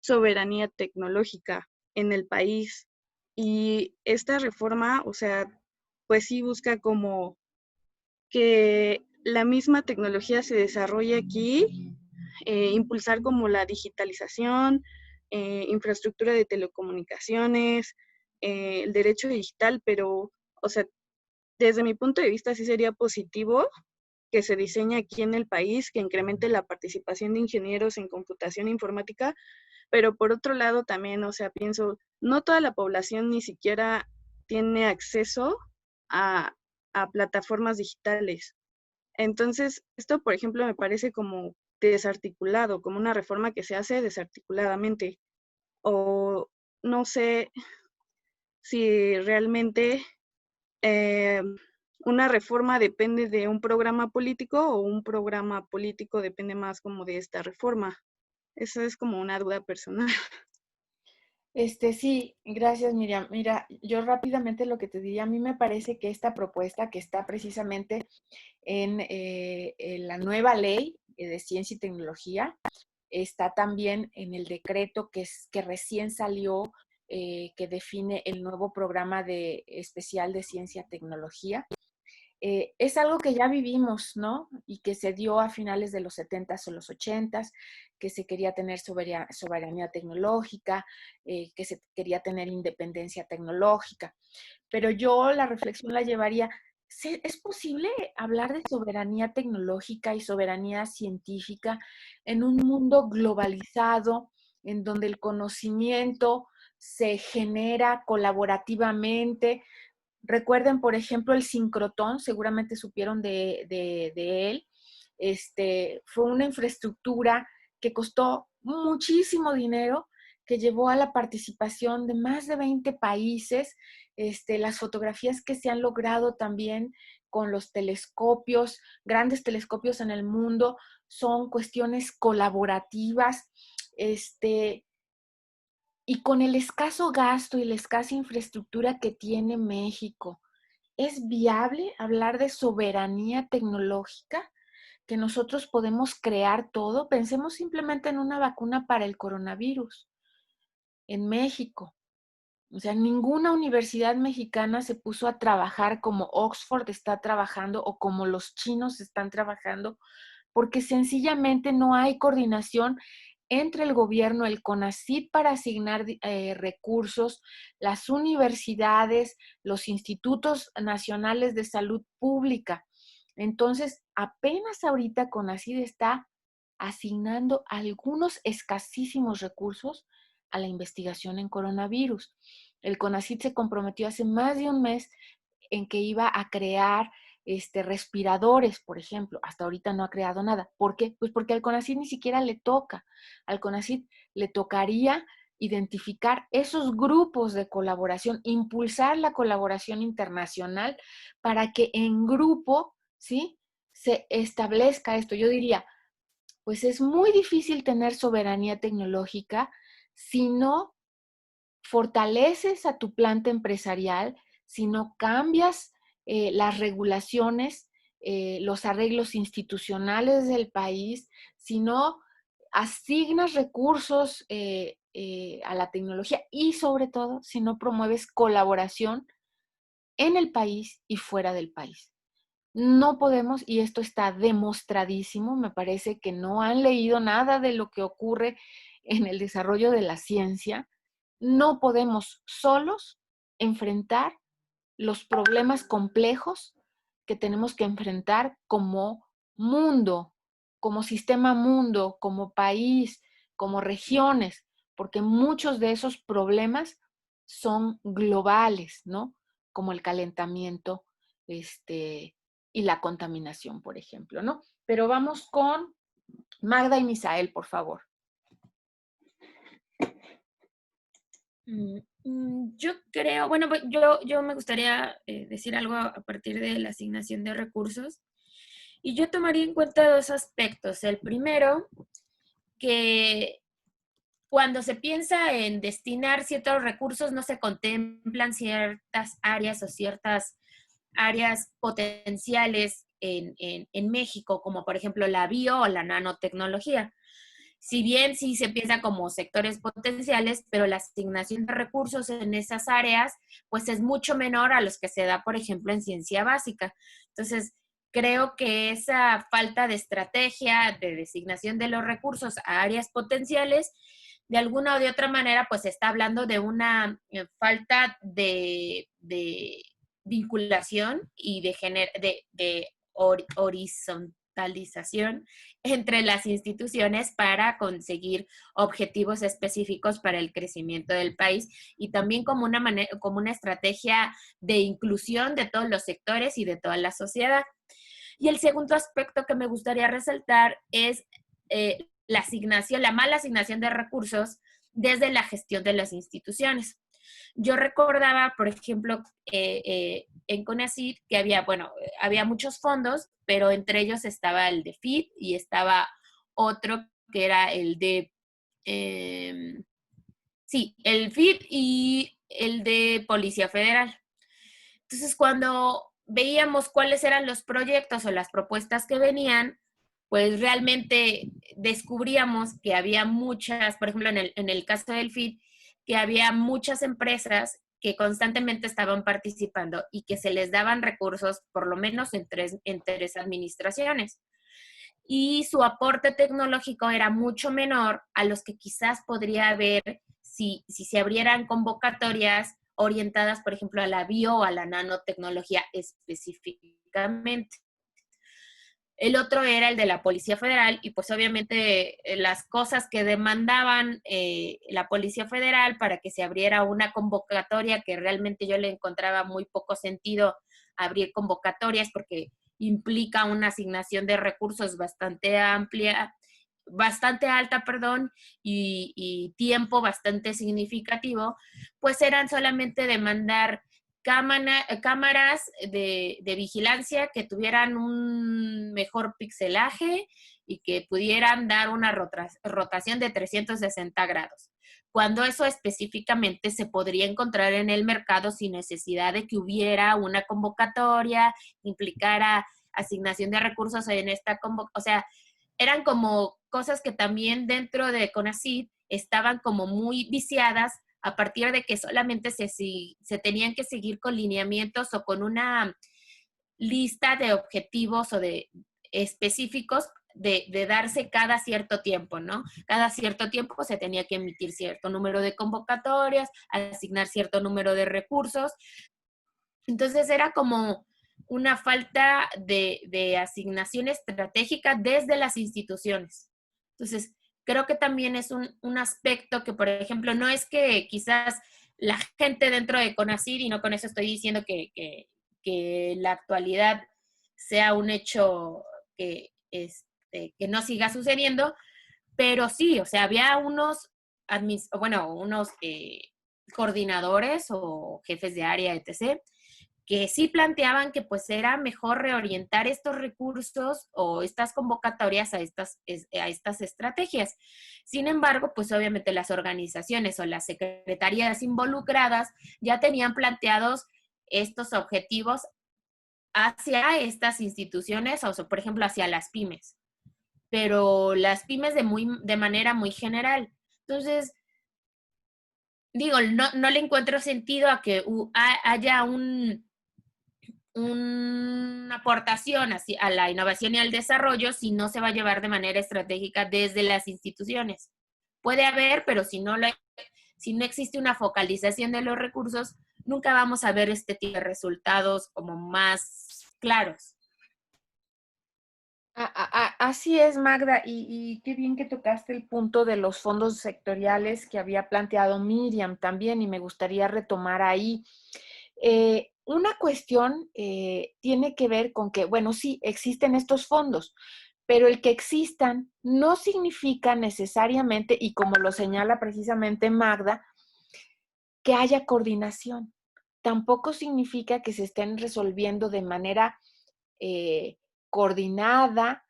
soberanía tecnológica en el país. Y esta reforma, o sea, pues sí busca como que la misma tecnología se desarrolle aquí, impulsar como la digitalización, infraestructura de telecomunicaciones, el derecho digital, pero, o sea, desde mi punto de vista sí sería positivo que se diseñe aquí en el país, que incremente la participación de ingenieros en computación e informática, pero por otro lado también, o sea, pienso, no toda la población ni siquiera tiene acceso a, a plataformas digitales. Entonces, esto, por ejemplo, me parece como desarticulado, como una reforma que se hace desarticuladamente. O no sé si realmente eh, una reforma depende de un programa político o un programa político depende más como de esta reforma. Esa es como una duda personal. Sí, gracias, Miriam. Mira, yo rápidamente lo que te diría, a mí me parece que esta propuesta que está precisamente en la nueva ley de ciencia y tecnología, está también en el decreto que recién salió, que define el nuevo programa especial de ciencia y tecnología. Es algo que ya vivimos, ¿no? Y que se dio a finales de los 70s o los 80s, que se quería tener soberanía tecnológica, que se quería tener independencia tecnológica. Pero yo la reflexión la llevaría, ¿es posible hablar de soberanía tecnológica y soberanía científica en un mundo globalizado, en donde el conocimiento se genera colaborativamente? Recuerden, por ejemplo, el sincrotrón, seguramente supieron de él. Fue una infraestructura que costó muchísimo dinero, que llevó a la participación de más de 20 países. Las fotografías que se han logrado también con los telescopios, grandes telescopios en el mundo, son cuestiones colaborativas. Y con el escaso gasto y la escasa infraestructura que tiene México, ¿es viable hablar de soberanía tecnológica? ¿Que nosotros podemos crear todo? Pensemos simplemente en una vacuna para el coronavirus en México. O sea, ninguna universidad mexicana se puso a trabajar como Oxford está trabajando o como los chinos están trabajando, porque sencillamente no hay coordinación entre el gobierno, el CONACYT para asignar recursos, las universidades, los institutos nacionales de salud pública. Entonces, apenas ahorita CONACYT está asignando algunos escasísimos recursos a la investigación en coronavirus. El CONACYT se comprometió hace más de un mes en que iba a crear respiradores, por ejemplo. Hasta ahorita no ha creado nada. ¿Por qué? Pues porque al CONACYT ni siquiera le toca. Al CONACYT le tocaría identificar esos grupos de colaboración, impulsar la colaboración internacional para que en grupo, ¿sí?, se establezca esto. Yo diría, pues es muy difícil tener soberanía tecnológica si no fortaleces a tu planta empresarial, si no cambias las regulaciones, los arreglos institucionales del país, si no asignas recursos a la tecnología y sobre todo si no promueves colaboración en el país y fuera del país. No podemos, y esto está demostradísimo, me parece que no han leído nada de lo que ocurre en el desarrollo de la ciencia. No podemos solos enfrentar los problemas complejos que tenemos que enfrentar como mundo, como sistema mundo, como país, como regiones, porque muchos de esos problemas son globales, ¿no? Como el calentamiento, y la contaminación, por ejemplo, ¿no? Pero vamos con Magda y Misael, por favor. Yo creo, bueno, yo me gustaría decir algo a partir de la asignación de recursos. Y yo tomaría en cuenta dos aspectos. El primero, que cuando se piensa en destinar ciertos recursos, no se contemplan ciertas áreas o ciertas áreas potenciales en México, como por ejemplo la bio o la nanotecnología. Si bien sí se piensa como sectores potenciales, pero la asignación de recursos en esas áreas, pues es mucho menor a los que se da, por ejemplo, en ciencia básica. Entonces, creo que esa falta de estrategia de designación de los recursos a áreas potenciales, de alguna o de otra manera, pues está hablando de una falta de vinculación y de horizontalidad horizontalización entre las instituciones para conseguir objetivos específicos para el crecimiento del país y también como como una estrategia de inclusión de todos los sectores y de toda la sociedad. Y el segundo aspecto que me gustaría resaltar es la mala asignación de recursos desde la gestión de las instituciones. Yo recordaba, por ejemplo, en CONACYT que había muchos fondos, pero entre ellos estaba el de FIT y estaba otro que era el de, el FIT y el de Policía Federal. Entonces, cuando veíamos cuáles eran los proyectos o las propuestas que venían, pues realmente descubríamos que había muchas, por ejemplo, en el caso del FIT, que había muchas empresas que constantemente estaban participando y que se les daban recursos, por lo menos en tres administraciones. Y su aporte tecnológico era mucho menor a los que quizás podría haber si se abrieran convocatorias orientadas, por ejemplo, a la bio o a la nanotecnología específicamente. El otro era el de la Policía Federal y pues obviamente las cosas que demandaban la Policía Federal para que se abriera una convocatoria, que realmente yo le encontraba muy poco sentido abrir convocatorias porque implica una asignación de recursos bastante alta, y tiempo bastante significativo, pues eran solamente demandar cámaras de vigilancia que tuvieran un mejor pixelaje y que pudieran dar una rotación de 360 grados. Cuando eso específicamente se podría encontrar en el mercado sin necesidad de que hubiera una convocatoria, implicara asignación de recursos en esta convocatoria. O sea, eran como cosas que también dentro de CONACYT estaban como muy viciadas a partir de que solamente se tenían que seguir con lineamientos o con una lista de objetivos o de específicos de darse cada cierto tiempo, ¿no? Cada cierto tiempo se tenía que emitir cierto número de convocatorias, asignar cierto número de recursos. Entonces era como una falta de asignación estratégica desde las instituciones. Entonces, creo que también es un aspecto que, por ejemplo, no es que quizás la gente dentro de CONACYT, y no con eso estoy diciendo que la actualidad sea un hecho que no siga sucediendo, pero sí, o sea, había unos coordinadores o jefes de área, etc., que sí planteaban que pues era mejor reorientar estos recursos o estas convocatorias a estas estrategias. Sin embargo, pues obviamente las organizaciones o las secretarías involucradas ya tenían planteados estos objetivos hacia estas instituciones, o sea, por ejemplo, hacia las pymes. Pero las pymes de manera muy general. Entonces, digo, no le encuentro sentido a que haya una aportación a la innovación y al desarrollo si no se va a llevar de manera estratégica desde las instituciones. Puede haber, pero si no existe una focalización de los recursos, nunca vamos a ver este tipo de resultados como más claros. Así es, Magda, y qué bien que tocaste el punto de los fondos sectoriales que había planteado Miriam también, y me gustaría retomar ahí. Una cuestión tiene que ver con que, bueno, sí, existen estos fondos, pero el que existan no significa necesariamente, y como lo señala precisamente Magda, que haya coordinación. Tampoco significa que se estén resolviendo de manera coordinada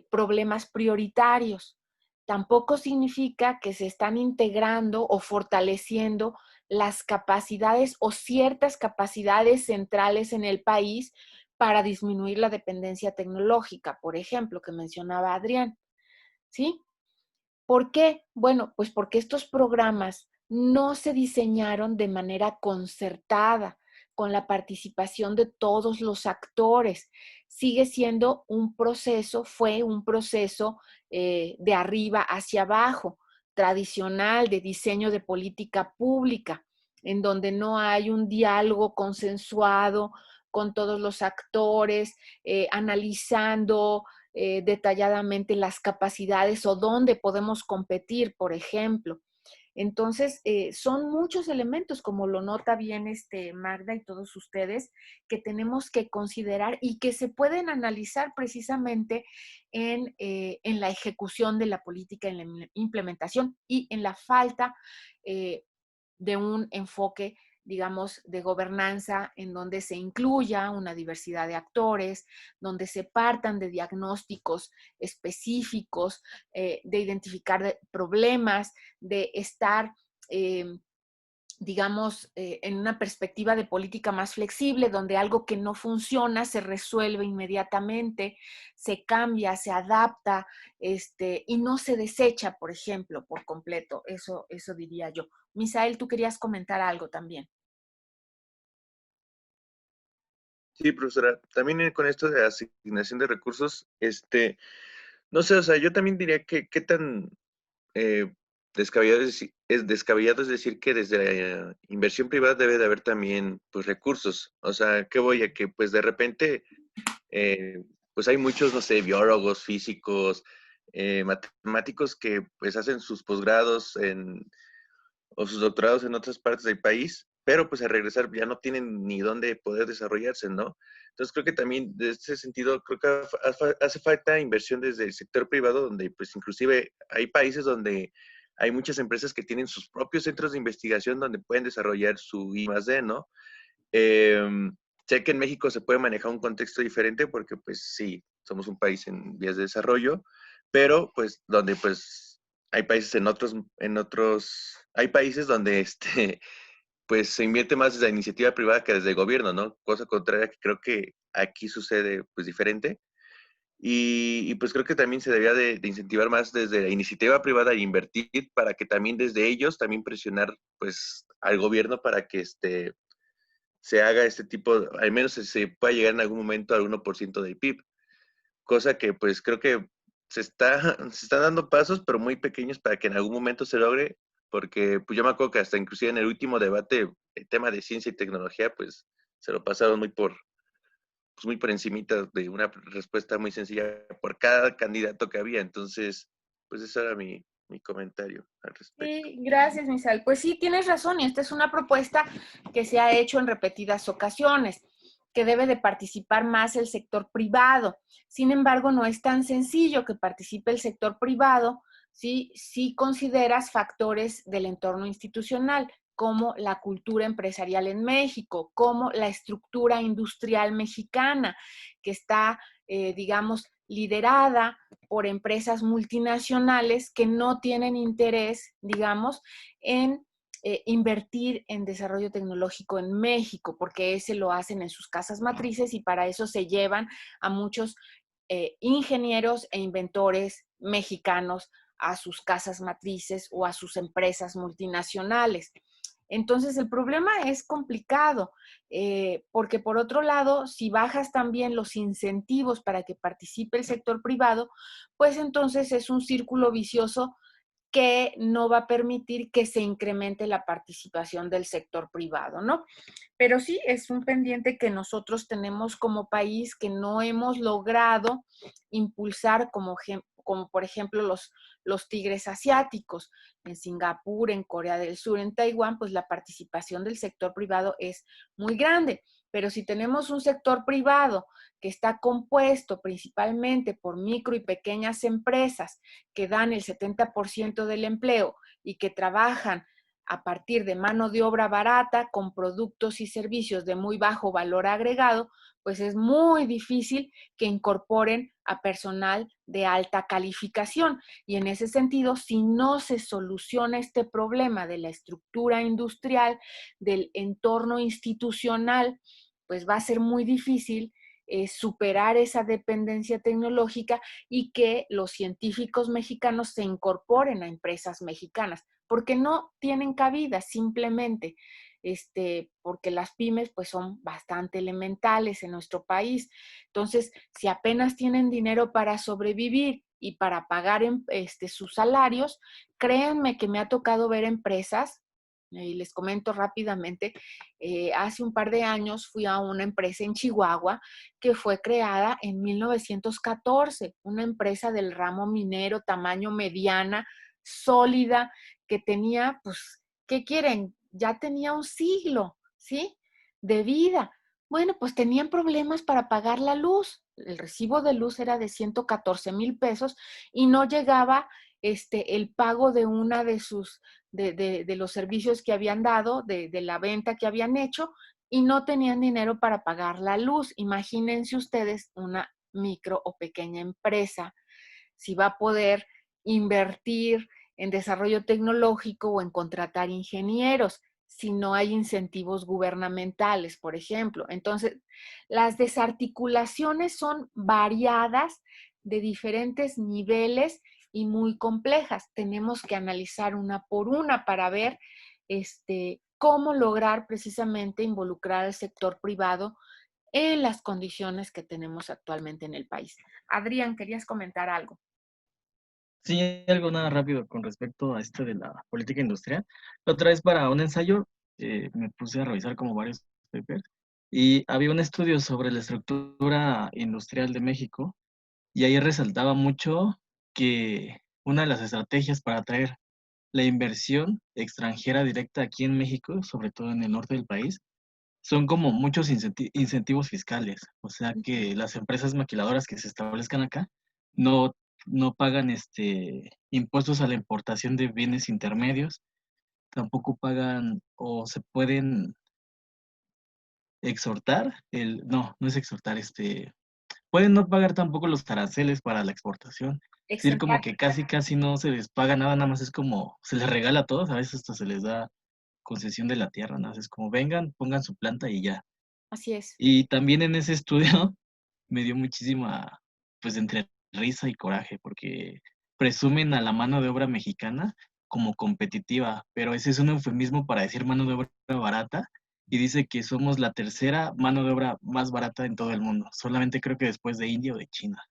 problemas prioritarios. Tampoco significa que se están integrando o fortaleciendo las capacidades o ciertas capacidades centrales en el país para disminuir la dependencia tecnológica, por ejemplo, que mencionaba Adrián. ¿Sí? ¿Por qué? Bueno, pues porque estos programas no se diseñaron de manera concertada, con la participación de todos los actores. Sigue siendo fue un proceso de arriba hacia abajo, tradicional, de diseño de política pública, en donde no hay un diálogo consensuado con todos los actores, analizando detalladamente las capacidades o dónde podemos competir, por ejemplo. Entonces, son muchos elementos, como lo nota bien Magda y todos ustedes, que tenemos que considerar y que se pueden analizar precisamente en la ejecución de la política, en la implementación y en la falta de un enfoque, digamos, de gobernanza en donde se incluya una diversidad de actores, donde se partan de diagnósticos específicos, de identificar problemas, de estar, digamos, en una perspectiva de política más flexible, donde algo que no funciona se resuelve inmediatamente, se cambia, se adapta, y no se desecha, por ejemplo, por completo. Eso diría yo. Misael, tú querías comentar algo también. Sí, profesora. También con esto de asignación de recursos, no sé, o sea, yo también diría que qué tan descabellado descabellado es decir que desde la inversión privada debe de haber también, pues, recursos. O sea, ¿qué voy a que, pues, de repente, pues, hay muchos, no sé, biólogos, físicos, matemáticos que, pues, hacen sus posgrados o sus doctorados en otras partes del país, pero pues al regresar ya no tienen ni dónde poder desarrollarse, ¿no? Entonces creo que también de este sentido, creo que hace falta inversión desde el sector privado, donde pues inclusive hay países donde hay muchas empresas que tienen sus propios centros de investigación donde pueden desarrollar su I+D, ¿no? Sé que en México se puede manejar un contexto diferente porque pues sí, somos un país en vías de desarrollo, pero pues donde pues hay países hay países donde pues se invierte más desde la iniciativa privada que desde el gobierno, ¿no? Cosa contraria que creo que aquí sucede pues diferente. Y pues creo que también se debería de incentivar más desde la iniciativa privada e invertir para que también desde ellos también presionar pues al gobierno para que se haga este tipo, al menos se pueda llegar en algún momento al 1% del PIB. Cosa que pues creo que se están dando pasos, pero muy pequeños para que en algún momento se logre, porque pues yo me acuerdo que hasta inclusive en el último debate, el tema de ciencia y tecnología, pues se lo pasaron muy por encimita de una respuesta muy sencilla por cada candidato que había. Entonces, pues ese era mi comentario al respecto. Sí, gracias, Misael. Pues sí, tienes razón, y esta es una propuesta que se ha hecho en repetidas ocasiones, que debe de participar más el sector privado. Sin embargo, no es tan sencillo que participe el sector privado si consideras factores del entorno institucional, como la cultura empresarial en México, como la estructura industrial mexicana, que está, digamos, liderada por empresas multinacionales que no tienen interés, digamos, en invertir en desarrollo tecnológico en México, porque ese lo hacen en sus casas matrices y para eso se llevan a muchos ingenieros e inventores mexicanos a sus casas matrices o a sus empresas multinacionales. Entonces, el problema es complicado, porque por otro lado, si bajas también los incentivos para que participe el sector privado, pues entonces es un círculo vicioso que no va a permitir que se incremente la participación del sector privado, ¿no? Pero sí, es un pendiente que nosotros tenemos como país que no hemos logrado impulsar como por ejemplo los tigres asiáticos. En Singapur, en Corea del Sur, en Taiwán, pues la participación del sector privado es muy grande. Pero si tenemos un sector privado que está compuesto principalmente por micro y pequeñas empresas que dan el 70% del empleo y que trabajan a partir de mano de obra barata con productos y servicios de muy bajo valor agregado, pues es muy difícil que incorporen a personal de alta calificación. Y en ese sentido, si no se soluciona este problema de la estructura industrial, del entorno institucional, pues va a ser muy difícil superar esa dependencia tecnológica y que los científicos mexicanos se incorporen a empresas mexicanas, porque no tienen cabida simplemente, porque las pymes pues son bastante elementales en nuestro país. Entonces, si apenas tienen dinero para sobrevivir y para pagar sus salarios, créanme que me ha tocado ver empresas Y les comento rápidamente, hace un par de años fui a una empresa en Chihuahua que fue creada en 1914, una empresa del ramo minero, tamaño mediana, sólida, que tenía, pues, ¿qué quieren? Ya tenía un siglo, ¿sí? De vida. Bueno, pues tenían problemas para pagar la luz. El recibo de luz era de 114,000 pesos y no llegaba el pago de una de sus de los servicios que habían dado, de la venta que habían hecho, y no tenían dinero para pagar la luz. Imagínense ustedes una micro o pequeña empresa, si va a poder invertir en desarrollo tecnológico o en contratar ingenieros, si no hay incentivos gubernamentales, por ejemplo. Entonces, las desarticulaciones son variadas, de diferentes niveles y muy complejas. Tenemos que analizar una por una para ver cómo lograr precisamente involucrar al sector privado en las condiciones que tenemos actualmente en el país. Adrián, ¿querías comentar algo? Sí, algo nada rápido con respecto a esto de la política industrial. La otra vez para un ensayo me puse a revisar como varios papers y había un estudio sobre la estructura industrial de México y ahí resaltaba mucho que una de las estrategias para atraer la inversión extranjera directa aquí en México, sobre todo en el norte del país, son como muchos incentivos fiscales. O sea que las empresas maquiladoras que se establezcan acá no, no pagan impuestos a la importación de bienes intermedios, tampoco pagan o se pueden exhortar, no es exhortar, pueden no pagar tampoco los aranceles para la exportación. Es decir, como que casi no se les paga nada, nada más es como se les regala a todos, a veces hasta se les da concesión de la tierra, nada más es como vengan, pongan su planta y ya. Así es. Y también en ese estudio me dio muchísima, pues entre risa y coraje, porque presumen a la mano de obra mexicana como competitiva, pero ese es un eufemismo para decir mano de obra barata, y dice que somos la tercera mano de obra más barata en todo el mundo, solamente creo que después de India o de China.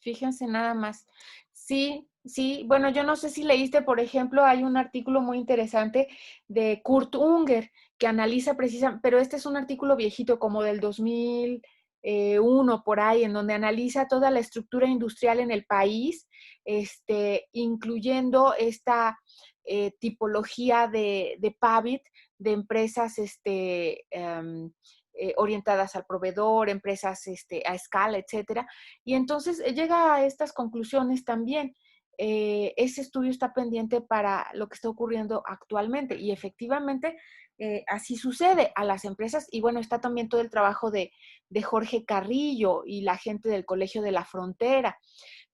Fíjense nada más. Sí, sí. Bueno, yo no sé si leíste, por ejemplo, hay un artículo muy interesante de Kurt Unger que analiza precisamente, pero este es un artículo viejito, como del 2001 por ahí, en donde analiza toda la estructura industrial en el país, incluyendo esta tipología de PAVIT, de empresas orientadas al proveedor, empresas a escala, etcétera. Y entonces llega a estas conclusiones también. Ese estudio está pendiente para lo que está ocurriendo actualmente y efectivamente así sucede a las empresas. Y bueno, está también todo el trabajo de Jorge Carrillo y la gente del Colegio de la Frontera.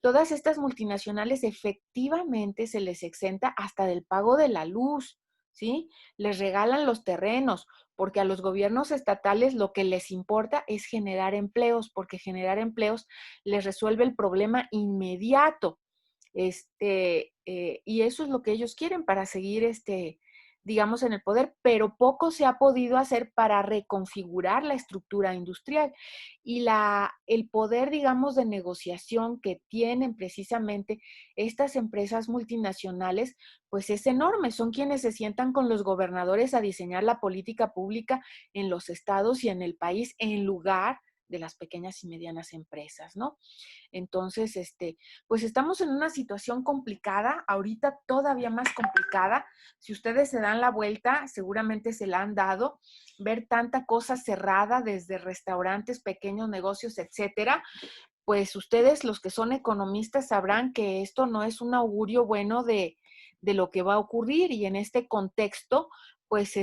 Todas estas multinacionales efectivamente se les exenta hasta del pago de la luz, ¿sí? Les regalan los terrenos, porque a los gobiernos estatales lo que les importa es generar empleos, porque generar empleos les resuelve el problema inmediato. Y eso es lo que ellos quieren para seguir, digamos, en el poder, pero poco se ha podido hacer para reconfigurar la estructura industrial. Y el poder, digamos, de negociación que tienen precisamente estas empresas multinacionales, pues es enorme. Son quienes se sientan con los gobernadores a diseñar la política pública en los estados y en el país, en lugar de las pequeñas y medianas empresas, ¿no? Entonces, pues estamos en una situación complicada, ahorita todavía más complicada. Si ustedes se dan la vuelta, seguramente se la han dado, ver tanta cosa cerrada desde restaurantes, pequeños negocios, etcétera, pues ustedes, los que son economistas, sabrán que esto no es un augurio bueno de lo que va a ocurrir y en este contexto, pues